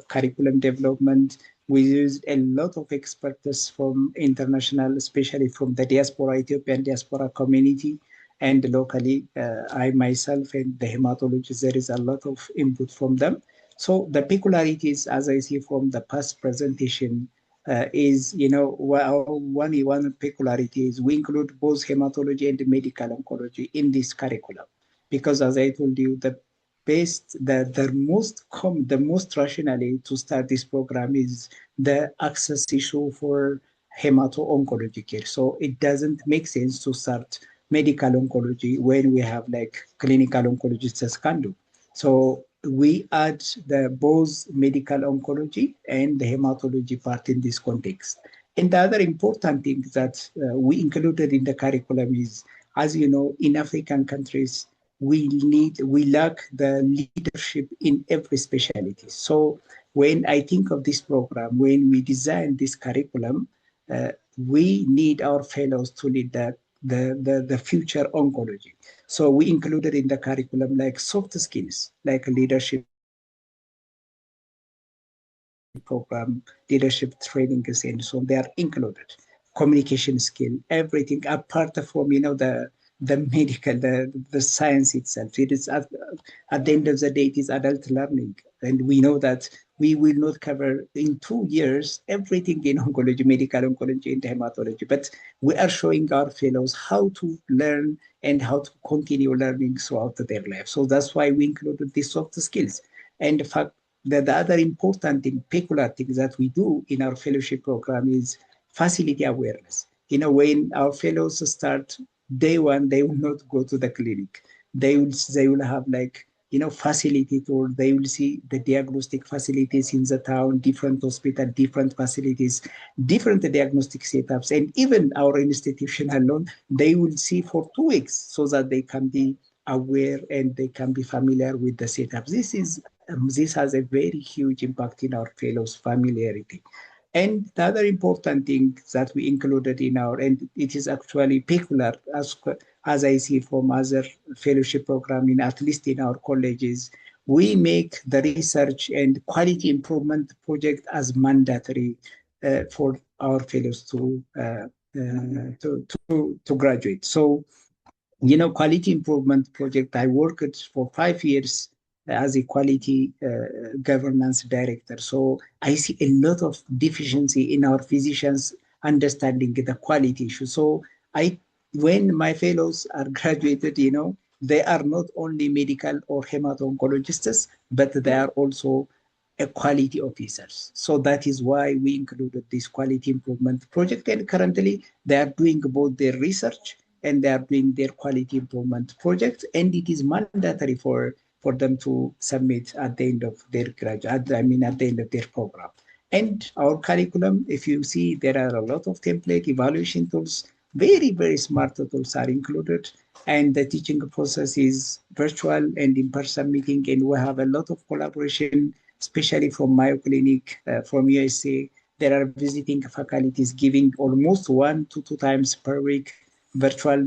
curriculum development. We used a lot of experts from international, especially from the diaspora, Ethiopian diaspora community, and locally, I myself and the hematologists, there is a lot of input from them. So the peculiarities, as I see from the past presentation, is, one peculiarity is we include both hematology and medical oncology in this curriculum. Because as I told you, the most rationale to start this program is the access issue for hemato-oncology care. So it doesn't make sense to start medical oncology when we have like clinical oncologists can do. So we add both medical oncology and the hematology part in this context. And the other important thing that we included in the curriculum is, as you know, in African countries, we lack the leadership in every specialty. So when I think of this program, when we design this curriculum, we need our fellows to lead the future oncology. So we included in the curriculum like soft skills, like leadership, program, leadership trainings, and so on, they are included. Communication skill, everything apart from the medical, the science itself. It is at the end of the day, it is adult learning, and we know that we will not cover in 2 years everything in oncology, medical oncology, and hematology. But we are showing our fellows how to learn and how to continue learning throughout their life. So that's why we included these soft skills. And in fact, the other important thing, peculiar thing that we do in our fellowship program is facility awareness. When our fellows start day one, they will not go to the clinic. They will have facility tour. They will see the diagnostic facilities in the town, different hospital, different facilities, different diagnostic setups, and even our institution alone, they will see for 2 weeks so that they can be aware and they can be familiar with the setups. This has a very huge impact in our fellows' familiarity. And the other important thing that we included and it is actually peculiar as I see from other fellowship program, at least in our colleges, we make the research and quality improvement project as mandatory for our fellows to graduate. So, quality improvement project, I worked for 5 years as a quality governance director. So I see a lot of deficiency in our physicians understanding the quality issue. So when my fellows are graduated, they are not only medical or hemato-oncologists, but they are also quality officers. So that is why we included this quality improvement project. And currently they are doing both their research and they are doing their quality improvement project. And it is mandatory for them to submit at the end of their at the end of their program. And our curriculum, if you see, there are a lot of template evaluation tools, very, very smart tools are included. And the teaching process is virtual and in-person meeting. And we have a lot of collaboration, especially from Mayo Clinic, from USA. There are visiting faculties giving almost 1 to 2 times per week virtual,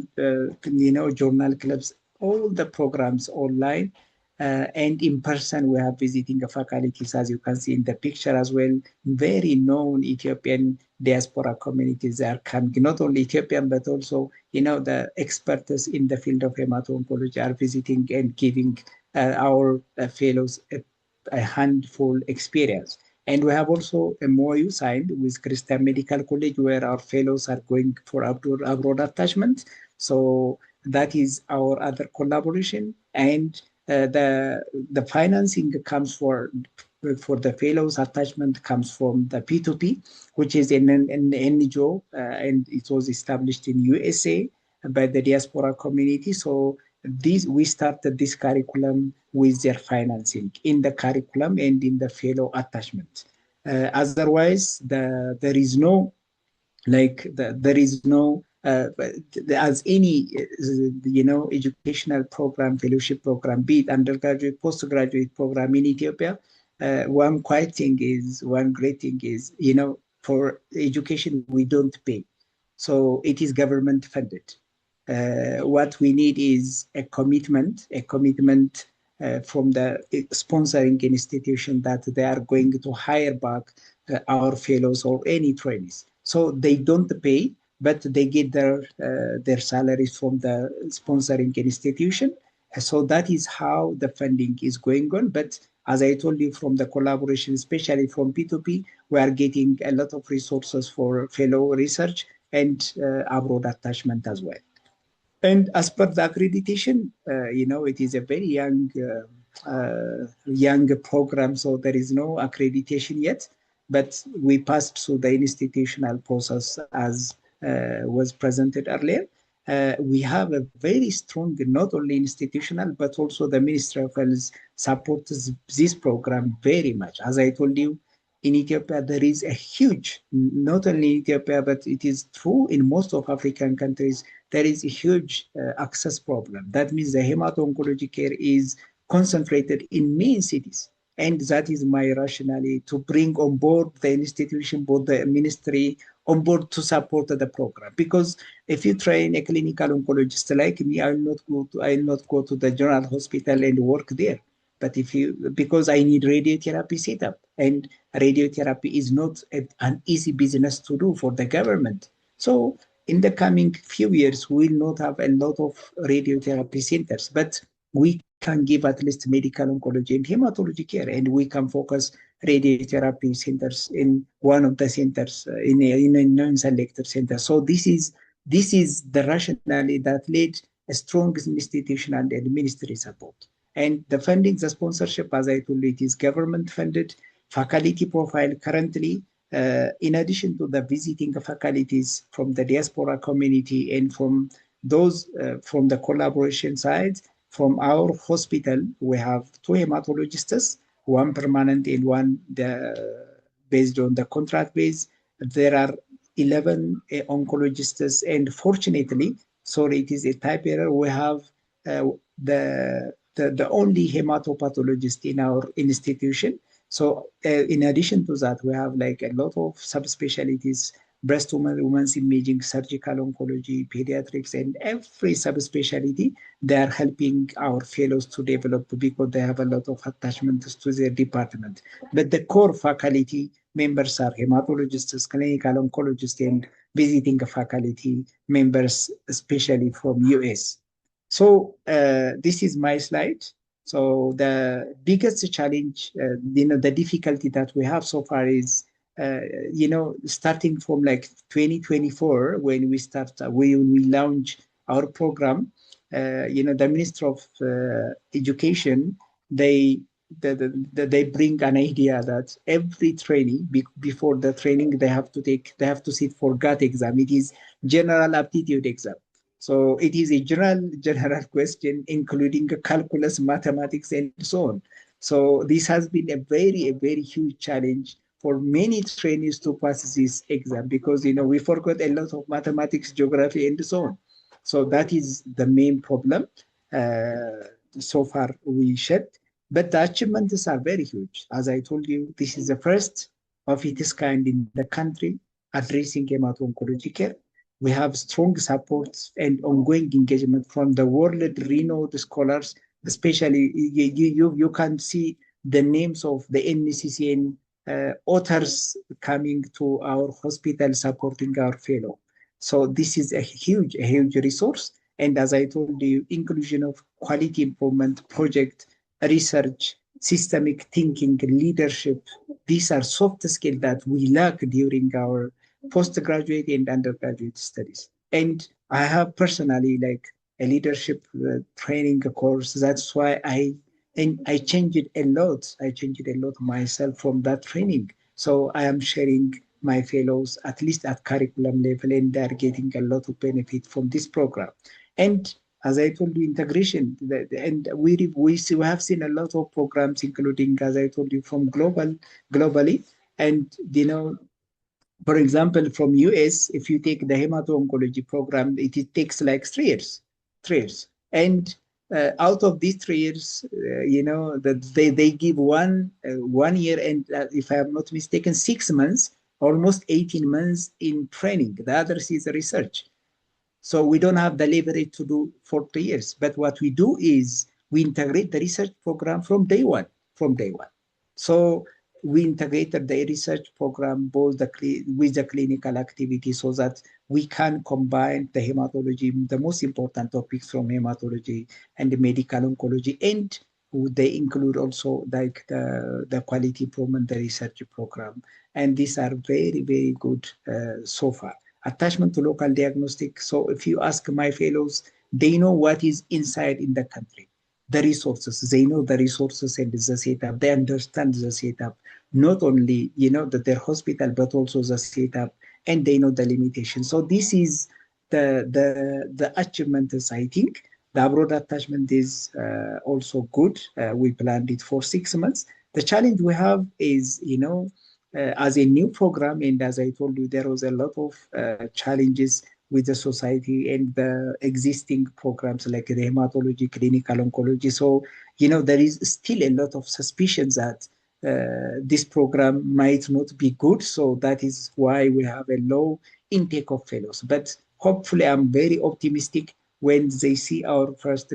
journal clubs, all the programs online. And in person, we have visiting faculties, as you can see in the picture as well. Very known Ethiopian diaspora communities are coming, not only Ethiopian, but also, the experts in the field of hemato-oncology are visiting and giving our fellows a handful experience. And we have also a MOU signed with Christian Medical College where our fellows are going for abroad attachment. So that is our other collaboration. And the financing comes for the fellows attachment comes from the P2P, which is an NGO, and it was established in USA by the diaspora community. So we started this curriculum with their financing in the curriculum and in the fellow attachment. Otherwise, there is no as any educational program, fellowship program, be it undergraduate, postgraduate program in Ethiopia. One great thing is, for education we don't pay, so it is government funded. What we need is a commitment from the sponsoring institution that they are going to hire back our fellows or any trainees. So they don't pay, but they get their salaries from the sponsoring institution. So that is how the funding is going on. But as I told you, from the collaboration, especially from P2P, we are getting a lot of resources for fellow research and abroad attachment as well. And as per the accreditation, it is a very young program, so there is no accreditation yet, but we passed through the institutional process as was presented earlier. We have a very strong, not only institutional, but also the Ministry of Health supports this program very much. As I told you, in Ethiopia, there is a huge, not only in Ethiopia, but it is true in most of African countries, there is a huge access problem. That means the hemato-oncology care is concentrated in main cities. And that is my rationale to bring on board the institution, both the ministry, on board to support the program. Because if you train a clinical oncologist like me, I will not go to the general hospital and work there. But because I need radiotherapy setup, And radiotherapy is not an easy business to do for the government. So in the coming few years, we will not have a lot of radiotherapy centers, but we can give at least medical oncology and hematology care, and we can focus radiotherapy centers in one of the centers in a non-selected center. So this is the rationale that led a strong institutional and administrative support. And the funding, the sponsorship, as I told you, it is government funded. Faculty profile currently, in addition to the visiting faculties from the diaspora community and from those from the collaboration side, from our hospital, we have 2 hematologists, one permanent and one based on the contract base. There are 11 oncologists, and fortunately, sorry, it is a type error, we have the only hematopathologist in our institution. So in addition to that, we have like a lot of subspecialties: breast women's imaging, surgical oncology, pediatrics, and every subspecialty. They are helping our fellows to develop because they have a lot of attachments to their department. But the core faculty members are hematologists, clinical oncologists, and visiting faculty members, especially from US. So this is my slide. So the biggest challenge, the difficulty that we have so far is, starting from like 2024, when we launch our program, the Minister of Education, they bring an idea that every trainee, before the training, they have to sit for GAT exam. It is general aptitude exam. So it is a general question, including calculus, mathematics, and so on. So this has been a very huge challenge for many trainees to pass this exam, because we forgot a lot of mathematics, geography, and so on. So that is the main problem so far we shared. But the achievements are very huge. As I told you, this is the first of its kind in the country addressing hemato-oncology care. We have strong support and ongoing engagement from the world-renowned scholars, especially you can see the names of the NCCN authors coming to our hospital supporting our fellow. So this is a huge resource. And as I told you, inclusion of quality improvement project, research, systemic thinking, leadership, these are soft skills that we lack during our postgraduate and undergraduate studies. And I have personally like a leadership training course. That's why I changed it a lot. I changed a lot myself from that training. So I am sharing my fellows, at least at curriculum level, and they're getting a lot of benefit from this program. And as I told you, integration, and we have seen a lot of programs, including, as I told you, from globally. And, for example, from US, if you take the hemato-oncology program, it takes like 3 years. And out of these 3 years, that they give 1 year, and if I am not mistaken, 6 months, almost 18 months in training. The others is research. So we don't have the leverage to do for 3 years. But what we do is we integrate the research program from day one. So we integrated the research program both with the clinical activity, so that we can combine the hematology, the most important topics from hematology and the medical oncology, and they include also like the quality improvement, the research program. And these are very good so far. Attachment to local diagnostic. So if you ask my fellows, they know what is inside in the country. The resources, they know the resources and the setup. They understand the setup, not only that their hospital, but also the setup, and they know the limitations. So this is the achievements. I think the abroad attachment is also good. We planned it for 6 months. The challenge we have is as a new program, and as I told you, there was a lot of challenges with the society and the existing programs like the hematology, clinical oncology. So, there is still a lot of suspicions that this program might not be good. So that is why we have a low intake of fellows. But hopefully, I'm very optimistic when they see our first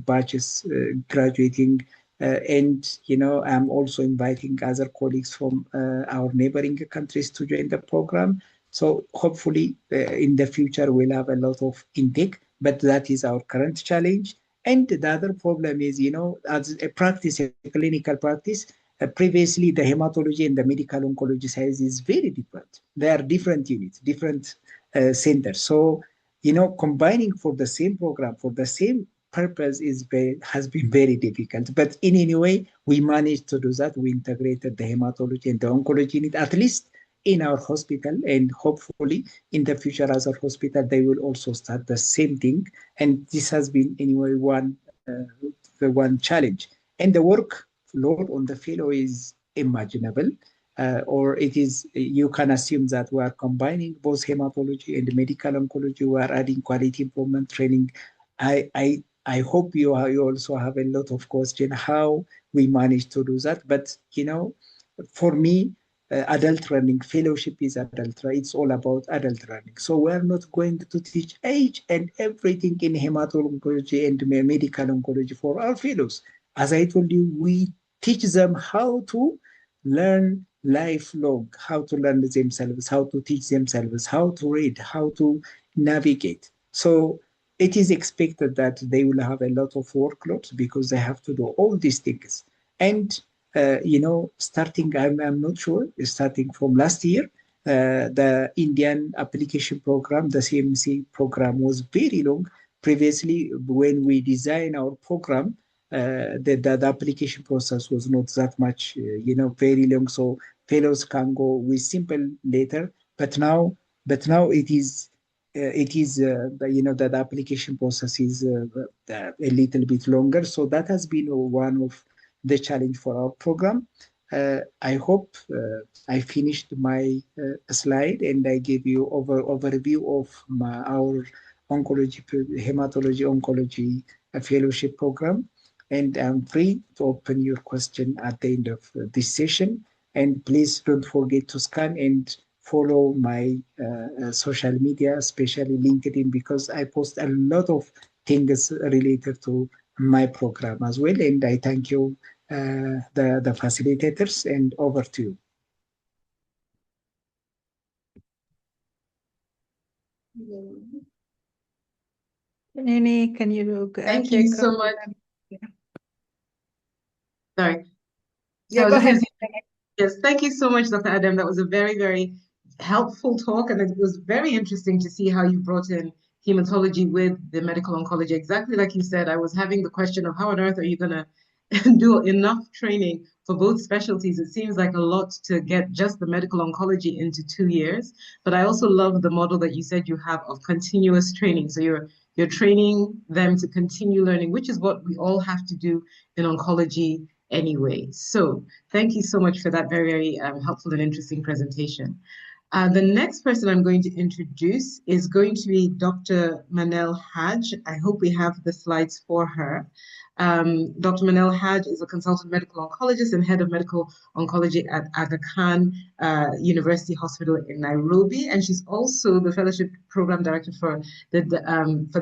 batches graduating And, I'm also inviting other colleagues from our neighboring countries to join the program. So hopefully in the future, we'll have a lot of intake, but that is our current challenge. And the other problem is, as a practice, a clinical practice, previously the hematology and the medical oncology size is very different. They are different units, different centers. So, combining for the same program, for the same purpose has been very difficult. But in any way, we managed to do that. We integrated the hematology and the oncology unit, at least in our hospital, and hopefully in the future as a hospital, they will also start the same thing. And this has been anyway the one challenge. And the workload on the fellow is imaginable. Or it is, you can assume that we are combining both hematology and medical oncology. We are adding quality improvement training. I hope you also have a lot of question how we managed to do that. But for me, adult learning fellowship is adult. It's all about adult learning. So we are not going to teach each and everything in hematology and medical oncology for our fellows. As I told you, we teach them how to learn lifelong, how to learn themselves, how to teach themselves, how to read, how to navigate. So it is expected that they will have a lot of workloads because they have to do all these things. And, starting, I'm not sure, starting from last year, the Indian application program, the CMC program was very long. Previously, when we design our program, the application process was not that much, very long. So fellows can go with simple letter, but now the application process is a little bit longer. So that has been one of the challenge for our program. I hope I finished my slide and I gave you overview of our hematology oncology fellowship program. And I'm free to open your question at the end of this session. And please don't forget to scan and follow my social media, especially LinkedIn, because I post a lot of things related to my program as well. And I thank you, the facilitators, and over to you. Nini, can you Thank you so much. Yeah. Sorry. Yeah, go ahead. Yes, thank you so much, Dr. Adam. That was a very, very helpful talk, and it was very interesting to see how you brought in hematology with the medical oncology. Exactly like you said, I was having the question of how on earth are you going to do enough training for both specialties? It seems like a lot to get just the medical oncology into 2 years. But I also love the model that you said you have of continuous training. So you're training them to continue learning, which is what we all have to do in oncology anyway. So thank you so much for that very, very helpful and interesting presentation. The next person I'm going to introduce is going to be Dr. Manal Haj. I hope we have the slides for her. Dr. Manal Haj is a consultant medical oncologist and head of medical oncology at Aga Khan University Hospital in Nairobi, and she's also the fellowship program director for the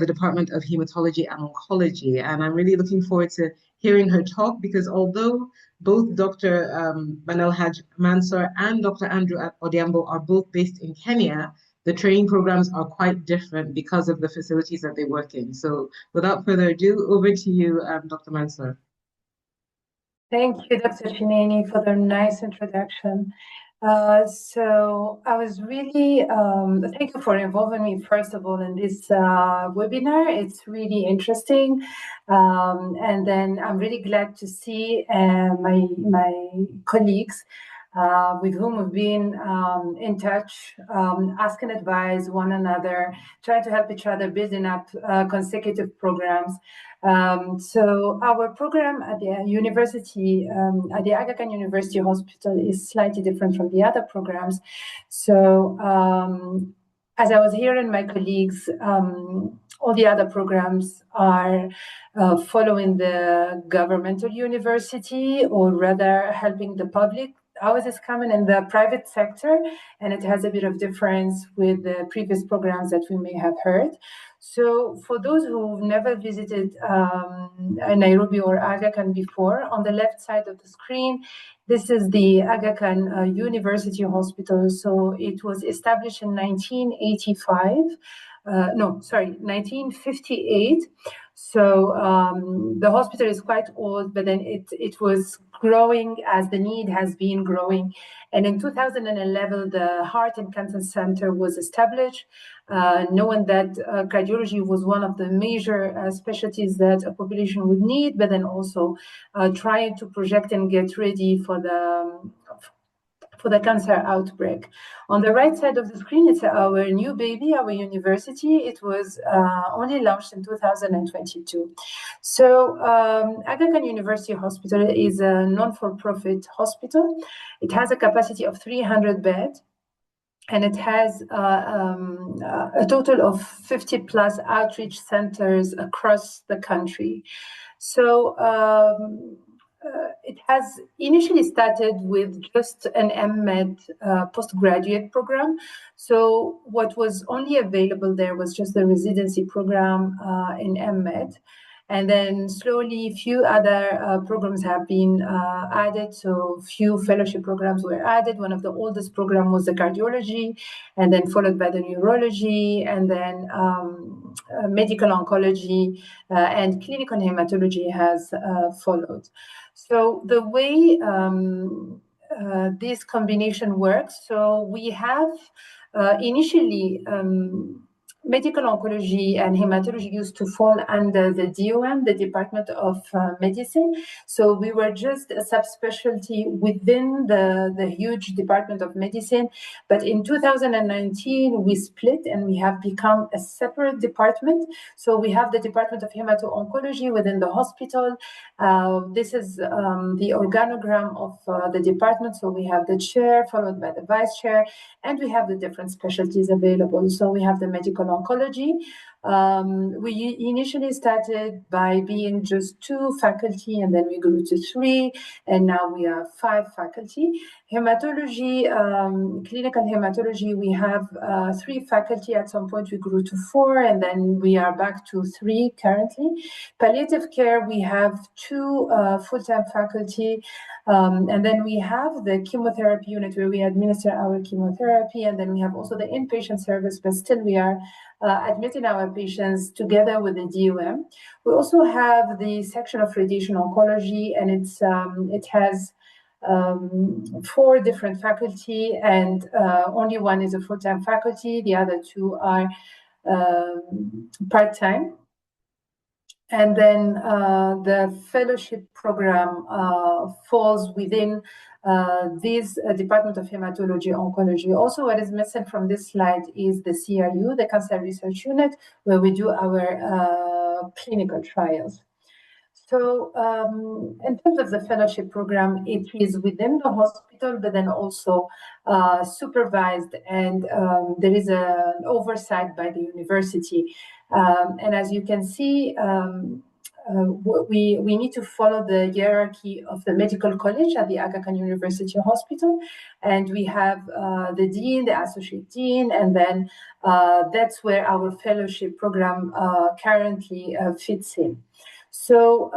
Department of Hematology and Oncology. And I'm really looking forward to hearing her talk, because although both Dr. Manal Haj Mansour and Dr. Andrew Odhiambo are both based in Kenya, the training programs are quite different because of the facilities that they work in. So without further ado, over to you, Dr. Mansour. Thank you, Dr. Chineni, for the nice introduction. So I was really, thank you for involving me, first of all, in this webinar. It's really interesting. And then I'm really glad to see my colleagues with whom we've been in touch, asking advice one another, trying to help each other building up consecutive programs. So our program at the university, at the Aga Khan University Hospital, is slightly different from the other programs. So as I was hearing my colleagues, all the other programs are following the governmental university, or rather helping the public ours is common in the private sector, and it has a bit of difference with the previous programs that we may have heard. So for those who've never visited Nairobi or Aga Khan before, on the left side of the screen, this is the Aga Khan University Hospital. So it was established in 1958. So the hospital is quite old, but then it was growing as the need has been growing. And in 2011, the Heart and Cancer Center was established, knowing that cardiology was one of the major specialties that a population would need, but then also trying to project and get ready for the cancer outbreak. On the right side of the screen, it's our new baby, our university. It was only launched in 2022. So Aga Khan University Hospital is a non-for-profit hospital. It has a capacity of 300 beds, and it has a total of 50 plus outreach centers across the country. So it has initially started with just an MEd postgraduate program. So what was only available there was just the residency program in MEd. And then slowly, a few other programs have been added. So few fellowship programs were added. One of the oldest programs was the cardiology, and then followed by the neurology, and then medical oncology and clinical hematology has followed. So the way this combination works, so we have initially medical oncology and hematology used to fall under the DOM, the Department of Medicine. So we were just a subspecialty within the huge Department of Medicine. But in 2019, we split and we have become a separate department. So we have the Department of Hemato-Oncology within the hospital. This is the organogram of the department. So we have the chair followed by the vice chair, and we have the different specialties available. So we have the medical oncology. We initially started by being just 2 faculty, and then we grew to 3, and now we are 5 faculty. Hematology, clinical hematology, we have 3 faculty. At some point we grew to 4, and then we are back to 3 currently. Palliative care, we have 2 full-time faculty, and then we have the chemotherapy unit where we administer our chemotherapy, and then we have also the inpatient service, but still we are admitting our patients together with the DOM. We also have the section of radiation oncology, and it has 4 different faculty, and only 1 is a full-time faculty. The other 2 are part-time. And then the fellowship program falls within this Department of Hematology Oncology. Also, what is missing from this slide is the CRU, the Cancer Research Unit, where we do our clinical trials. So in terms of the fellowship program, it is within the hospital, but then also supervised, and there is an oversight by the university. And as you can see, we need to follow the hierarchy of the medical college at the Aga Khan University Hospital. And we have the dean, the associate dean, and then that's where our fellowship program currently fits in. So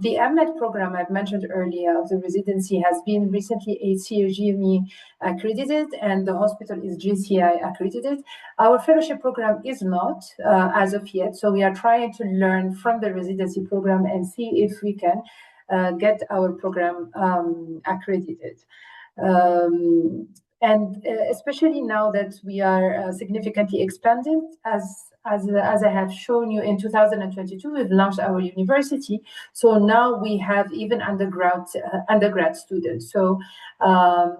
the MEd program I've mentioned earlier of the residency has been recently ACRGME accredited, and the hospital is JCI accredited. Our fellowship program is not as of yet, so we are trying to learn from the residency program and see if we can get our program accredited. And especially now that we are significantly expanded, as I have shown you in 2022, we've launched our university. So now we have even undergrad students. So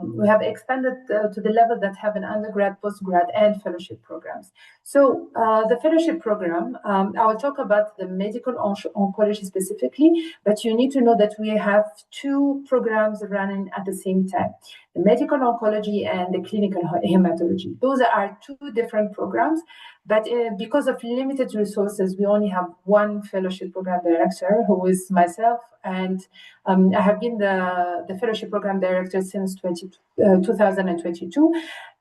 we have expanded to the level that have an undergrad, postgrad, and fellowship programs. So the fellowship program, I will talk about the medical oncology specifically, but you need to know that we have 2 programs running at the same time. the medical oncology and the clinical hematology. Those are two different programs, but because of limited resources, we only have one fellowship program director, who is myself, and I have been the fellowship program director since 2022,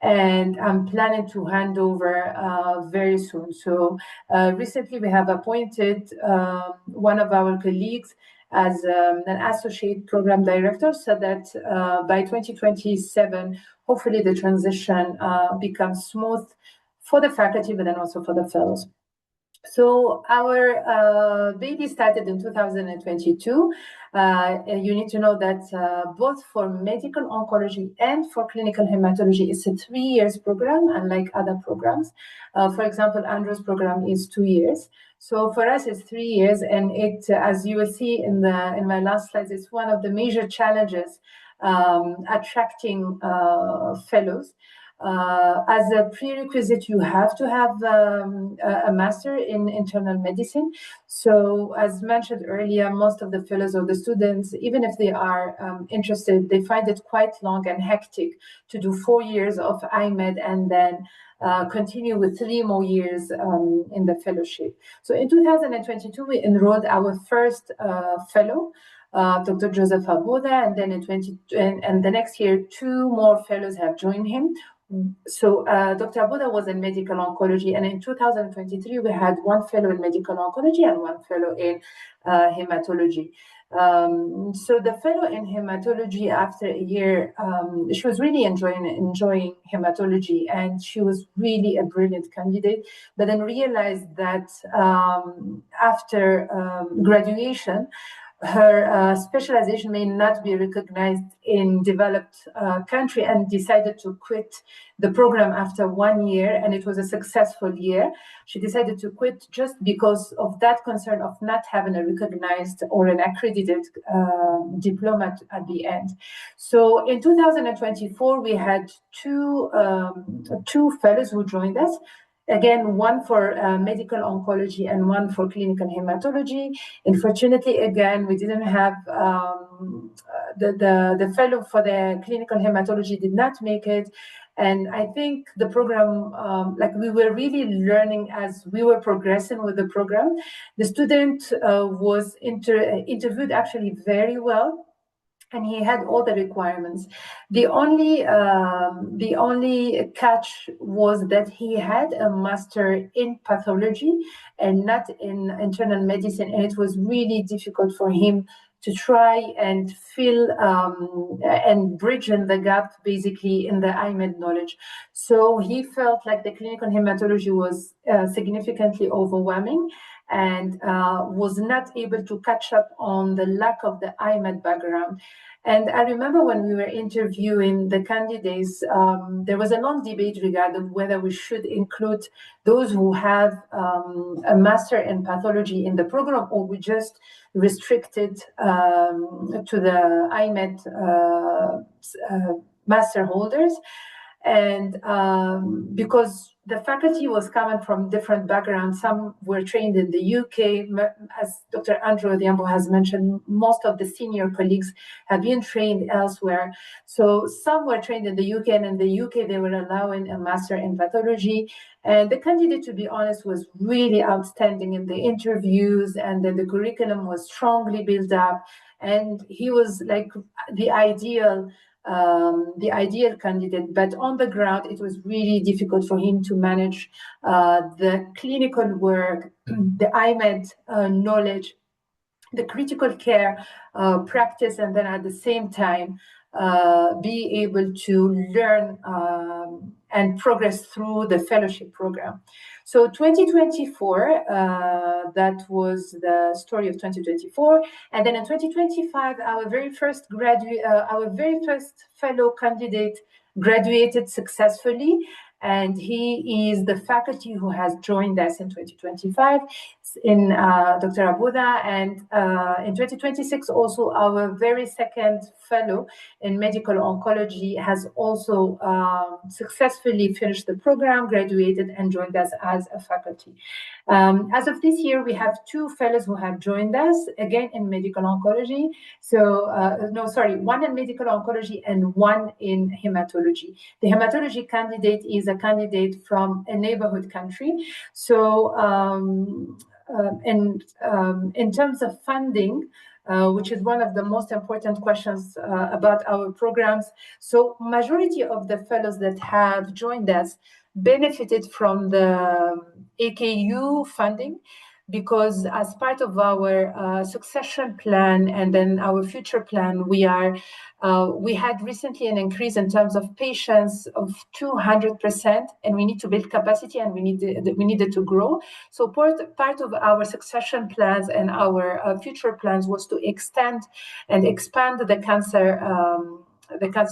and I'm planning to hand over very soon. So recently we have appointed one of our colleagues as an associate program director, so that by 2027, hopefully the transition becomes smooth for the faculty, but then also for the fellows. So our baby started in 2022. You need to know that both for medical oncology and for clinical hematology, it's a 3 years program, unlike other programs. For example, Andrew's program is 2 years. So for us, it's 3 years, and it, as you will see in my last slides, it's one of the major challenges attracting fellows. As a prerequisite, you have to have a master in internal medicine. So as mentioned earlier, most of the fellows or the students, even if they are interested, they find it quite long and hectic to do 4 years of IMED and then continue with 3 more years in the fellowship. So in 2022, we enrolled our first fellow, Dr. Joseph Aboda, and then in the next year, 2 more fellows have joined him. So Dr. Aboda was in medical oncology, and in 2023 we had 1 fellow in medical oncology and 1 fellow in hematology. So the fellow in hematology, after a year, she was really enjoying hematology, and she was really a brilliant candidate, but then realized that after graduation, her specialization may not be recognized in developed country, and decided to quit the program after 1 year, and it was a successful year. She decided to quit just because of that concern of not having a recognized or an accredited diploma at the end. So in 2024, we had two fellows who joined us. Again, 1 for medical oncology and 1 for clinical hematology. Unfortunately, again, we didn't have the fellow for the clinical hematology did not make it. And I think the program, like we were really learning as we were progressing with the program. The student was interviewed actually very well, and he had all the requirements. The only catch was that he had a master in pathology and not in internal medicine, and it was really difficult for him to try and fill and bridge in the gap, basically, in the IMED knowledge. So he felt like the clinical hematology was significantly overwhelming, and was not able to catch up on the lack of the IMED background. And I remember when we were interviewing the candidates, there was a long debate regarding whether we should include those who have a master in pathology in the program, or we just restricted to the IMED master holders. And because the faculty was coming from different backgrounds, some were trained in the UK, as Dr. Andrew Odhiambo has mentioned, most of the senior colleagues have been trained elsewhere. So some were trained in the UK, and in the UK they were allowing a master in pathology. And the candidate, to be honest, was really outstanding in the interviews, and then the curriculum was strongly built up, and he was like the ideal candidate. But on the ground, it was really difficult for him to manage the clinical work, the IMED knowledge, the critical care practice, and then at the same time be able to learn and progress through the fellowship program. So 2024, that was the story of 2024. And then in 2025, our very first fellow candidate graduated successfully. and he is the faculty who has joined us in 2025 in Dr. Abuda, and in 2026 also our very second fellow in medical oncology has also successfully finished the program, graduated, and joined us as a faculty. As of this year, we have 2 fellows who have joined us, again in medical oncology. So, one in medical oncology and 1 in hematology. The hematology candidate is a candidate from a neighborhood country. So, in terms of funding, which is one of the most important questions about our programs. So majority of the fellows that have joined us benefited from the AKU funding, because as part of our succession plan and then our future plan, we had recently an increase in terms of patients of 200%, and we need to build capacity, and we needed to grow. So part of our succession plans and our future plans was to extend and expand the cancer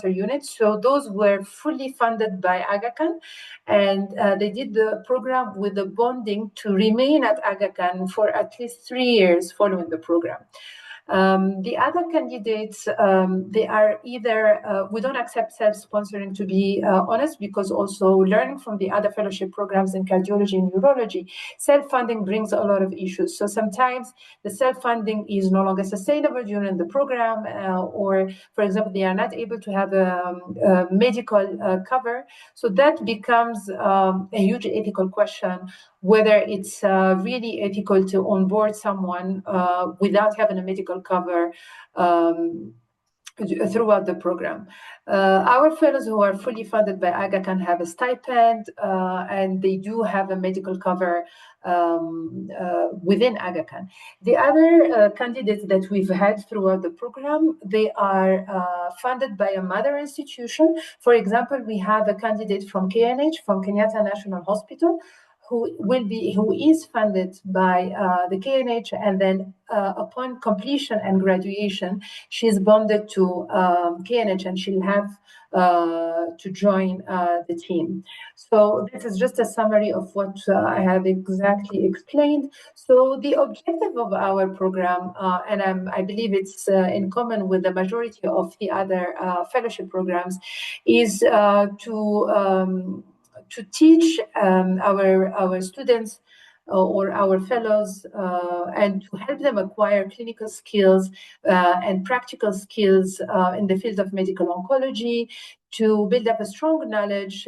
units. So those were fully funded by Aga Khan, and they did the program with the bonding to remain at Aga Khan for at least 3 years following the program. The other candidates, they are either, we don't accept self-sponsoring, to be honest, because also learning from the other fellowship programs in cardiology and neurology, self-funding brings a lot of issues. So sometimes the self-funding is no longer sustainable during the program, or for example, they are not able to have a medical cover. So that becomes a huge ethical question, whether it's really ethical to onboard someone without having a medical cover throughout the program. Our fellows who are fully funded by Aga Khan have a stipend, and they do have a medical cover within Aga Khan. The other candidates that we've had throughout the program, they are funded by a mother institution. For example, we have a candidate from KNH, from Kenyatta National Hospital, who is funded by the KNH, and then upon completion and graduation, she's bonded to KNH, and she'll have to join the team. So this is just a summary of what I have exactly explained. So the objective of our program, and I believe it's in common with the majority of the other fellowship programs, is to teach our students or our fellows and to help them acquire clinical skills and practical skills in the field of medical oncology, to build up a strong knowledge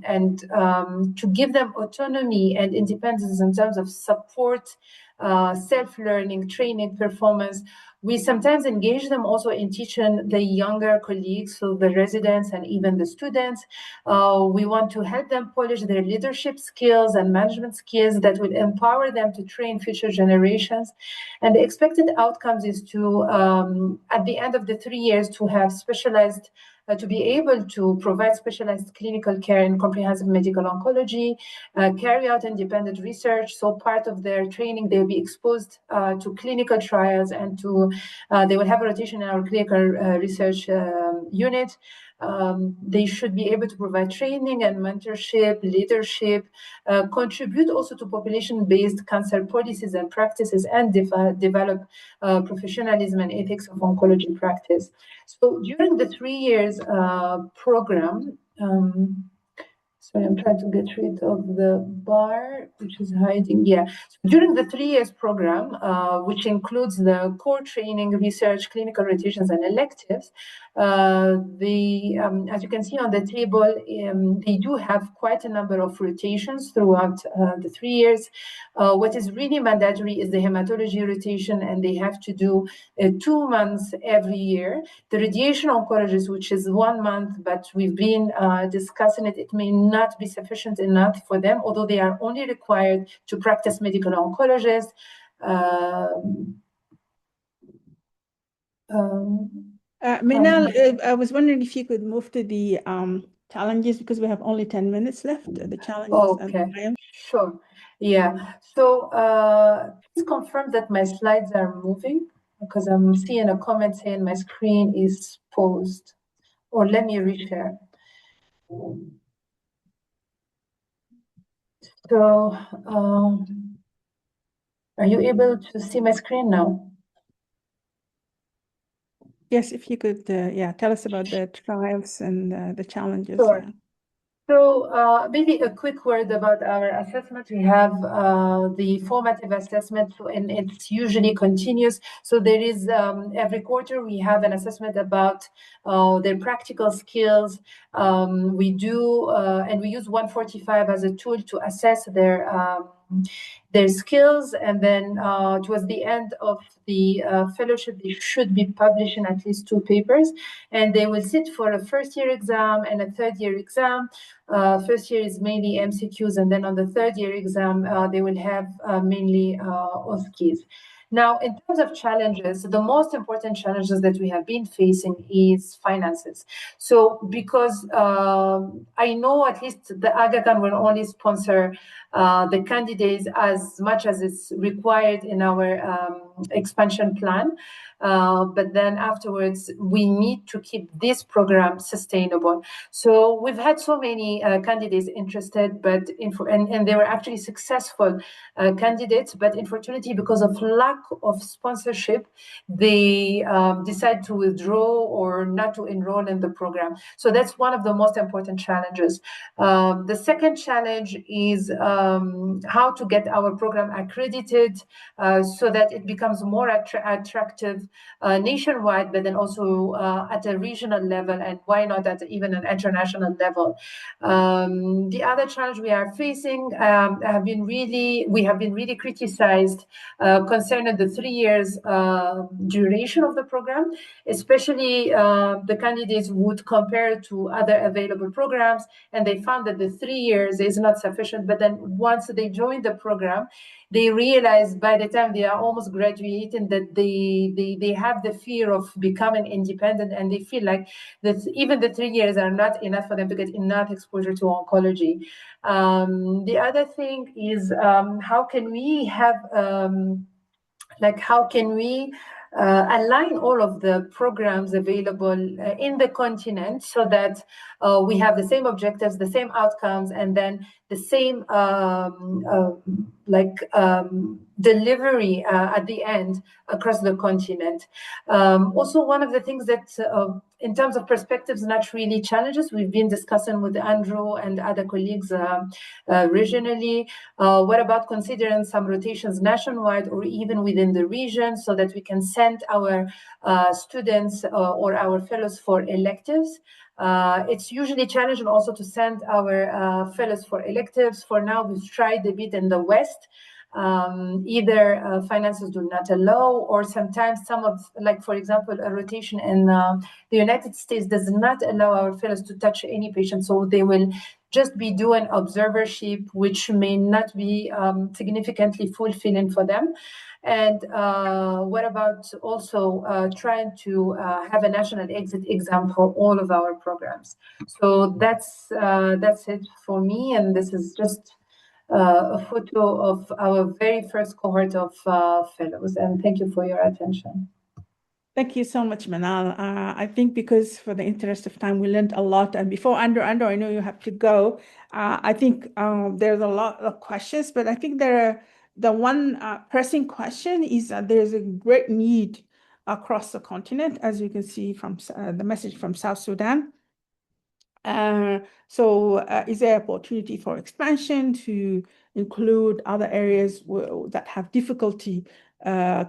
and to give them autonomy and independence in terms of support, self-learning, training, performance. We sometimes engage them also in teaching the younger colleagues, so the residents and even the students. We want to help them polish their leadership skills and management skills that will empower them to train future generations. And the expected outcomes is to, at the end of the 3 years, to have specialized to be able to provide specialized clinical care in comprehensive medical oncology, carry out independent research. So part of their training, they'll be exposed to clinical trials, and they will have a rotation in our clinical research unit. They should be able to provide training and mentorship, leadership, contribute also to population-based cancer policies and practices, and develop professionalism and ethics of oncology practice. So during the 3 years program, sorry, I'm trying to get rid of the bar, which is hiding. Yeah. So during the 3 years program, which includes the core training, research, clinical rotations, and electives, as you can see on the table, they do have quite a number of rotations throughout the 3 years. What is really mandatory is the hematology rotation, and they have to do 2 months every year. The radiation oncologist, which is 1 month, but we've been discussing it, it may not be sufficient enough for them, although they are only required to practice medical oncologist. Minal, I was wondering if you could move to the challenges, because we have only 10 minutes left. The challenges. Okay, sure. Yeah. So please confirm that my slides are moving, because I'm seeing a comment saying my screen is paused. Or let me reshare. So, are you able to see my screen now? Yes, if you could, yeah, tell us about the trials and the challenges. Sure. Yeah. So maybe a quick word about our assessment. We have the formative assessment, and it's usually continuous. So there is every quarter we have an assessment about their practical skills. We do, and we use 145 as a tool to assess their skills, and then towards the end of the fellowship, they should be publishing at least 2 papers, and they will sit for a first-year exam and a third-year exam. First year is mainly MCQs, and then on the third year exam, they will have mainly OSCEs. Now, in terms of challenges, the most important challenges that we have been facing is finances. So, because I know at least the Aga Khan will only sponsor the candidates as much as it's required in our expansion plan. But then afterwards, we need to keep this program sustainable. So we've had so many candidates interested, but and they were actually successful candidates. But unfortunately, because of lack of sponsorship, they decide to withdraw or not to enroll in the program. So that's one of the most important challenges. The second challenge is how to get our program accredited so that it becomes more attractive nationwide, but then also at a regional level, and why not at even an international level. The other challenge we are facing we have been really criticized concerning the 3 years duration of the program, especially the candidates would compare to other available programs, and they found that the 3 years is not sufficient. But then once they join the program, they realize by the time they are almost graduating that they have the fear of becoming independent, and they feel like that even the 3 years are not enough for them to get enough exposure to oncology. The other thing is how can we have how can we align all of the programs available in the continent so that we have the same objectives, the same outcomes, and then the same delivery at the end across the continent. Also, one of the things that in terms of perspectives, not really challenges, we've been discussing with Andrew and other colleagues regionally. What about considering some rotations nationwide or even within the region so that we can send our students or our fellows for electives? It's usually challenging also to send our fellows for electives. For now, we've tried a bit in the West. Either finances do not allow, or sometimes some of, like for example, a rotation in the United States does not allow our fellows to touch any patient, so they will just be doing observership, which may not be significantly fulfilling for them. And what about also trying to have a national exit exam for all of our programs? So that's it for me, and this is just a photo of our very first cohort of fellows. And thank you for your attention. Thank you so much, Manal. I think because for the interest of time, we learned a lot. And before Andrew, I know you have to go. I think there's a lot of questions, but I think the one pressing question is that there's a great need across the continent, as you can see from the message from South Sudan. So is there opportunity for expansion to include other areas that have difficulty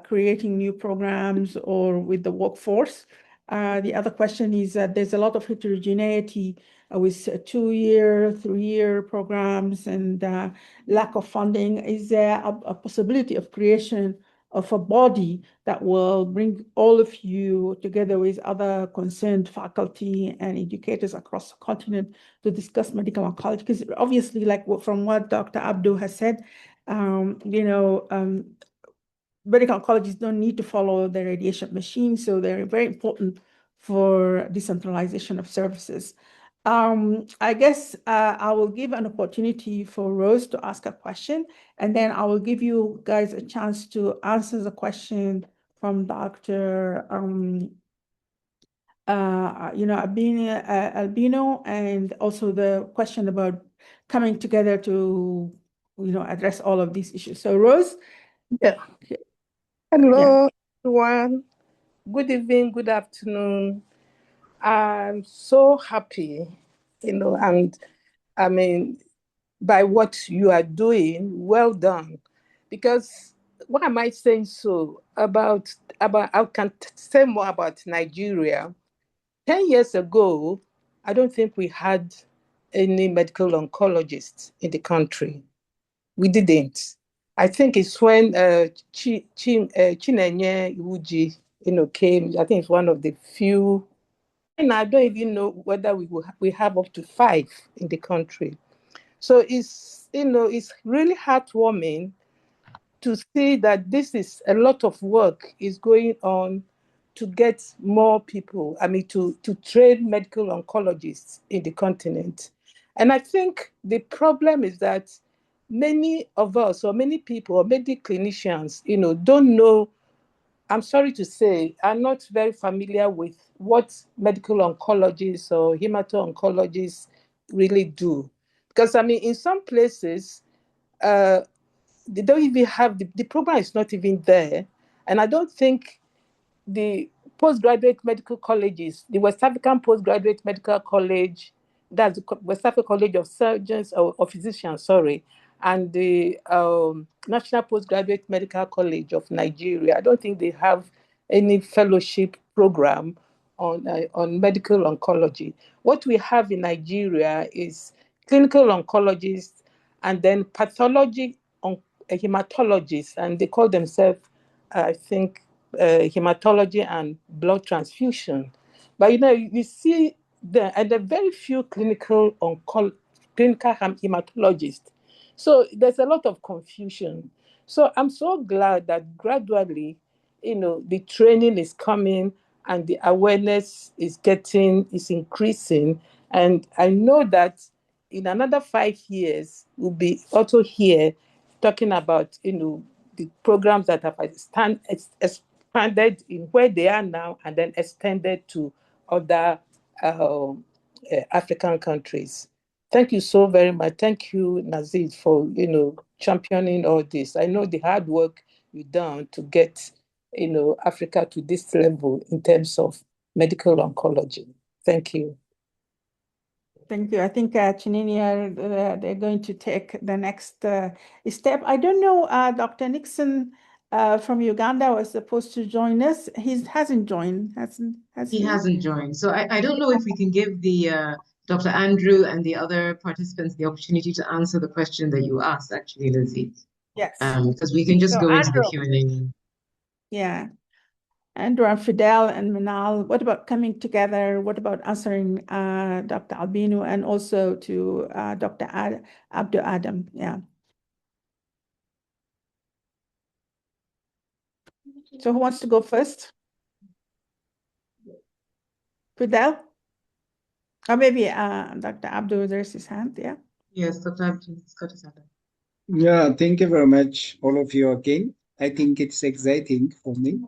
creating new programs or with the workforce? The other question is that there's a lot of heterogeneity with 2-year, 3-year programs and lack of funding. Is there a possibility of creation of a body that will bring all of you together with other concerned faculty and educators across the continent to discuss medical oncology? Because obviously, like from what Dr. Abdul has said, medical oncologists don't need to follow the radiation machine, so they're very important for decentralization of services. I guess I will give an opportunity for Rose to ask a question, and then I will give you guys a chance to answer the question from Dr. Albino, and also the question about coming together to address all of these issues. So Rose? Yeah. Hello, everyone. Good evening, good afternoon. I'm so happy, and I mean, by what you are doing, well done. Because what am I saying so about I can say more about Nigeria. 10 years ago, I don't think we had any medical oncologists in the country. We didn't. I think it's when Chinenye Iwuji, came. I think it's one of the few. And I don't even know whether we have up to 5 in the country. So it's really heartwarming to see that this is a lot of work is going on to get more people, to train medical oncologists in the continent. And I think the problem is that many of us or many people or many clinicians, don't know, I'm sorry to say, are not very familiar with what medical oncologists or hemato-oncologists really do. Because, in some places, they don't even have, the program is not even there. And I don't think the postgraduate medical colleges, the West African Postgraduate Medical College, that's the West African College of Surgeons or Physicians, sorry, and the National Postgraduate Medical College of Nigeria. I don't think they have any fellowship program on medical oncology. What we have in Nigeria is clinical oncologists and then pathology hematologists, and they call themselves, I think, hematology and blood transfusion. But you see and there are very few clinical hematologists. So there's a lot of confusion. So I'm so glad that gradually, the training is coming and the awareness is increasing. And I know that in another 5 years, we'll be also here talking about, the programs that have expanded in where they are now and then extended to other African countries. Thank you so very much. Thank you, Nazid, for championing all this. I know the hard work you've done to get Africa to this level in terms of medical oncology. Thank you. Thank you. I think Chinenye, they're going to take the next step. I don't know, Dr. Nixon from Uganda was supposed to join us. He hasn't joined, has he? He hasn't joined. So I don't know if we can give the Dr. Andrew and the other participants the opportunity to answer the question that you asked, actually, Lizzie. Yes. Because we can just go into the Q&A. Yeah. Andrew and Fidel and Manal, what about coming together? What about answering Dr. Albino and also to Dr. Abdul Adam? Yeah. So who wants to go first? Fidel? Or maybe Dr. Abdul, there's his hand, yeah? Yes, Dr. Abdul, got his hand. Yeah, thank you very much, all of you again. I think it's exciting for me.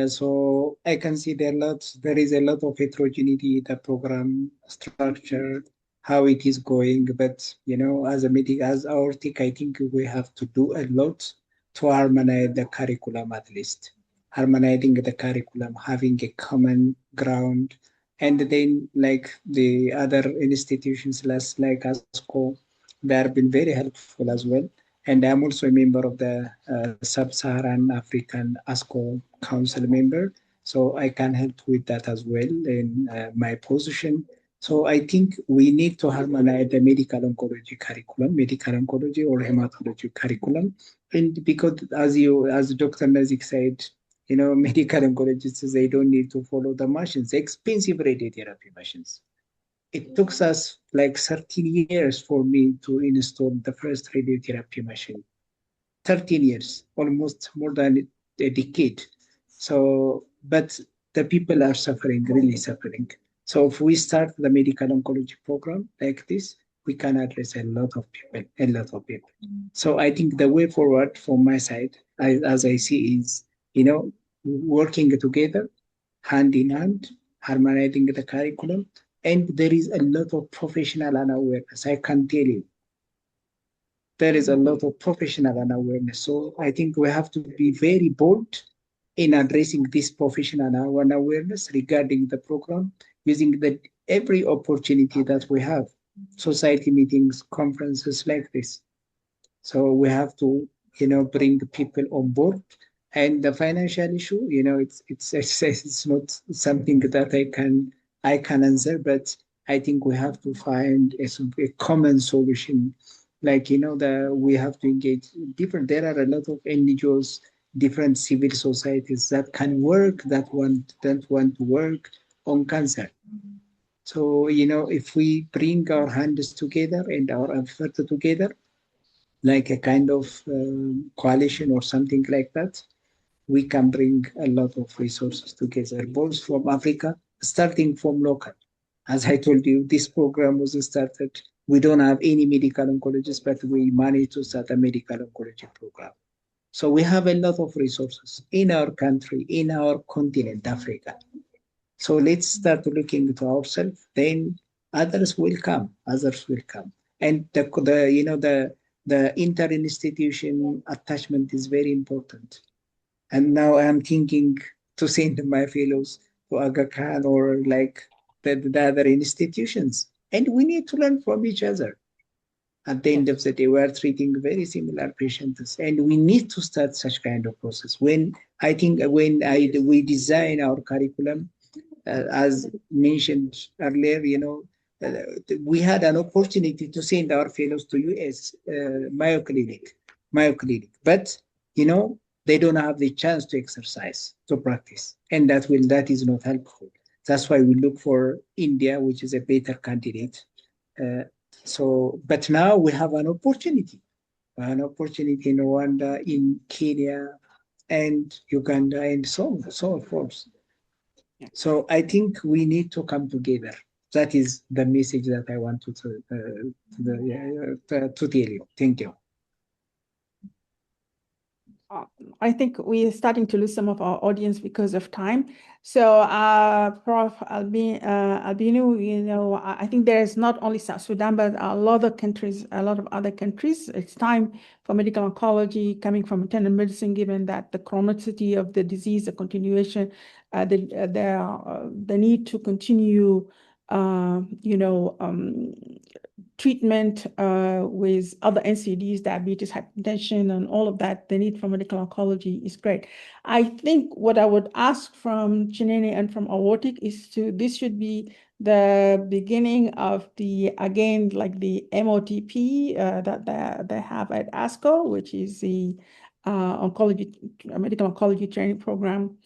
So I can see there is a lot of heterogeneity in the program structure, how it is going. But as AORTIC, I think we have to do a lot to harmonize the curriculum, at least harmonizing the curriculum, having a common ground, and then like the other institutions, less like ASCO, they have been very helpful as well. And I'm also a member of the Sub-Saharan African ASCO Council member. So I can help with that as well in my position. So I think we need to harmonize the medical oncology curriculum, medical oncology or hematology curriculum. And because as Dr. Nazik said, medical oncologists, they don't need to follow the machines, expensive radiotherapy machines. It took us like 13 years for me to install the first radiotherapy machine. 13 years, almost more than a decade. So, but the people are suffering, really suffering. So if we start the medical oncology program like this, we can address a lot of people. So I think the way forward from my side, as I see, is, working together, hand in hand, harmonizing the curriculum, and there is a lot of professional unawareness. I can tell you, there is a lot of professional unawareness. So I think we have to be very bold in addressing this professional unawareness regarding the program, using every opportunity that we have, society meetings, conferences like this. So we have to, bring people on board. And the financial issue, it's not something that I can answer, but I think we have to find a common solution. Like, we have to engage different. There are a lot of NGOs, different civil societies that can work, that don't want to work on cancer. So, if we bring our hands together and our effort together, like a kind of coalition or something like that, we can bring a lot of resources together, both from Africa, starting from local. As I told you, this program was started. We don't have any medical oncologists, but we managed to start a medical oncology program. So we have a lot of resources in our country, in our continent, Africa. So let's start looking to ourselves. Then others will come. Others will come. And the inter-institution attachment is very important. And now I'm thinking to send my fellows to Aga Khan or like the other institutions. And we need to learn from each other. At the end of the day, we are treating very similar patients, and we need to start such kind of process. We design our curriculum, as mentioned earlier, we had an opportunity to send our fellows to US Mayo Clinic, but they don't have the chance to exercise, to practice, and that is not helpful. That's why we look for India, which is a better candidate. But now we have an opportunity in Rwanda, in Kenya, and Uganda, and so forth. So I think we need to come together. That is the message that I want to tell you. Thank you. I think we are starting to lose some of our audience because of time. So, Prof. Albino, I think there is not only South Sudan, but a lot of other countries. It's time for medical oncology coming from internal medicine, given that the chronicity of the disease, the continuation, the need to continue, treatment with other NCDs, diabetes, hypertension, and all of that, the need for medical oncology is great. I think what I would ask from Chinene and from AORTIC is this should be the beginning of again, like the MOTP that they have at ASCO, which is the medical oncology training program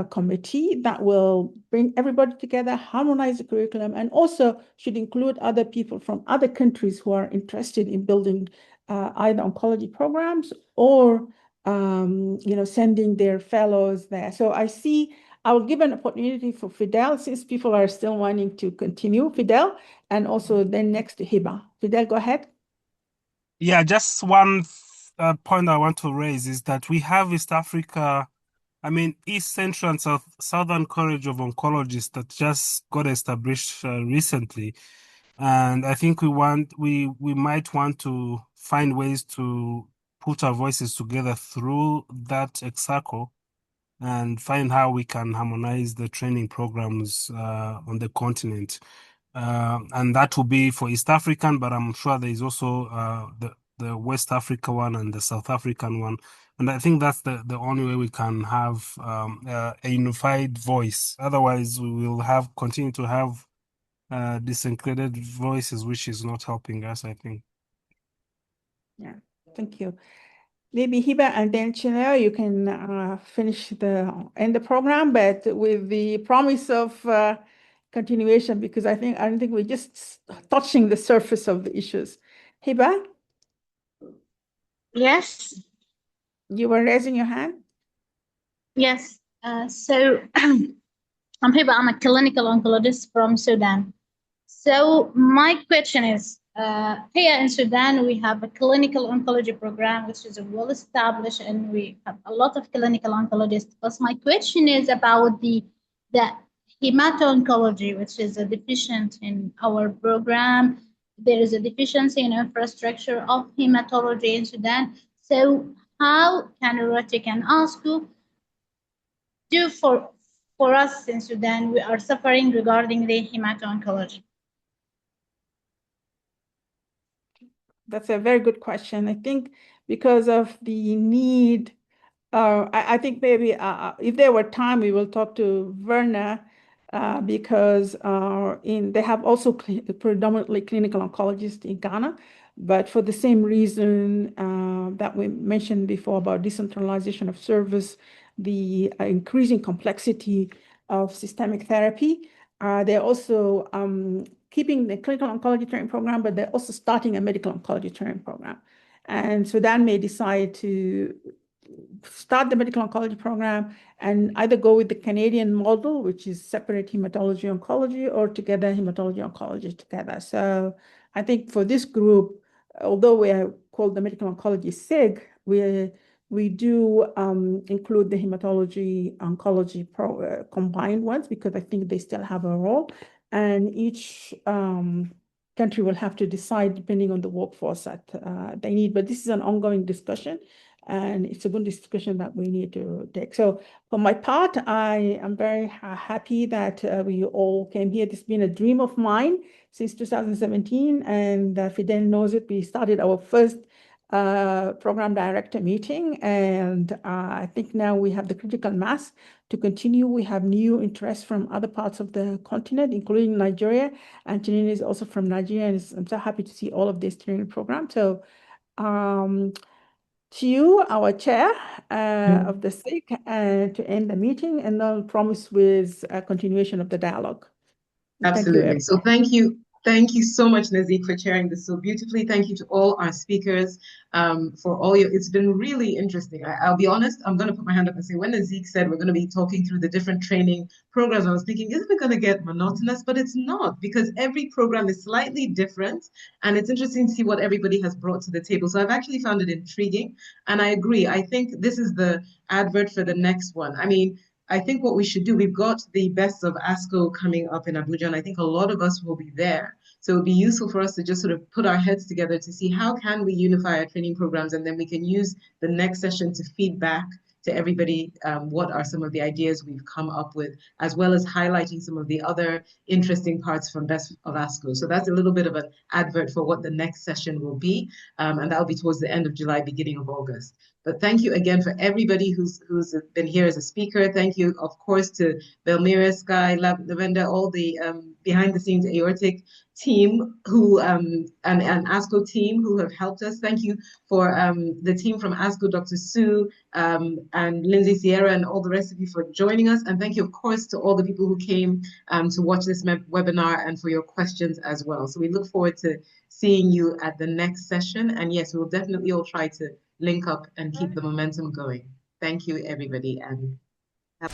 committee that will bring everybody together, harmonize the curriculum, and also should include other people from other countries who are interested in building either oncology programs or sending their fellows there. So I will give an opportunity for Fidel, since people are still wanting to continue. Fidel, and also then next to Hiba. Fidel, go ahead. Yeah, just one point I want to raise is that we have East Africa, East Central and Southern College of Oncologists that just got established recently. And I think we might want to find ways to put our voices together through that circle and find how we can harmonize the training programs on the continent. And that will be for East African, but I'm sure there is also the West Africa one and the South African one. And I think that's the only way we can have a unified voice. Otherwise, we will continue to have disincluded voices, which is not helping us, I think. Yeah, thank you. Maybe Hiba and then Chinel, you can end the program, but with the promise of continuation, because I don't think we're just touching the surface of the issues. Hiba? Yes. You were raising your hand? Yes. So I'm Hiba. I'm a clinical oncologist from Sudan. So my question is, here in Sudan, we have a clinical oncology program, which is well established, and we have a lot of clinical oncologists. But my question is about the hemato-oncology, which is a deficient in our program. there is a deficiency in infrastructure of hematology in Sudan. So how can AORTIC and ASCO do for us in Sudan? We are suffering regarding the hemato-oncology. That's a very good question. I think because of the need, I think maybe if there were time, we will talk to Verna because they have also predominantly clinical oncologists in Ghana, but for the same reason that we mentioned before about decentralization of service, the increasing complexity of systemic therapy, they're also keeping the clinical oncology training program, but they're also starting a medical oncology training program. And Sudan may decide to start the medical oncology program and either go with the Canadian model, which is separate hematology oncology, or together hematology oncology together. So I think for this group, although we are called the medical oncology SIG, we do include the hematology oncology combined ones because I think they still have a role, and each country will have to decide depending on the workforce that they need. But this is an ongoing discussion, and it's a good discussion that we need to take. So for my part, I am very happy that we all came here. This has been a dream of mine since 2017, and Fidel knows it. We started our first program director meeting, and I think now we have the critical mass to continue. We have new interest from other parts of the continent, including Nigeria. Antonina is also from Nigeria, and I'm so happy to see all of this training program. So to you, our chair of the SIG, to end the meeting, and I'll promise with a continuation of the dialogue. Absolutely. So thank you so much, Nazik, for chairing this so beautifully. Thank you to all our speakers for all your, it's been really interesting. I'll be honest, I'm going to put my hand up and say, when Nazik said we're going to be talking through the different training programs, I was thinking, isn't it going to get monotonous? But it's not, because every program is slightly different, and it's interesting to see what everybody has brought to the table. So I've actually found it intriguing, and I agree. I think this is the advert for the next one. I mean, I think what we should do, we've got the Best of ASCO coming up in Abuja, and I think a lot of us will be there. So it would be useful for us to just sort of put our heads together to see how can we unify our training programs, and then we can use the next session to feed back to everybody what are some of the ideas we've come up with, as well as highlighting some of the other interesting parts from Best of ASCO. So that's a little bit of an advert for what the next session will be, and that'll be towards the end of July, beginning of August. But thank you again for everybody who's been here as a speaker. Thank you, of course, to Belmira, Sky, Lavenda, all the behind the scenes AORTIC team who and ASCO team who have helped us. Thank you for the team from ASCO, Dr. Sue and Lindsay Sierra, and all the rest of you for joining us. And thank you, of course, to all the people who came to watch this webinar and for your questions as well. So we look forward to seeing you at the next session. And yes, we will definitely all try to link up and keep the momentum going. Thank you, everybody, and have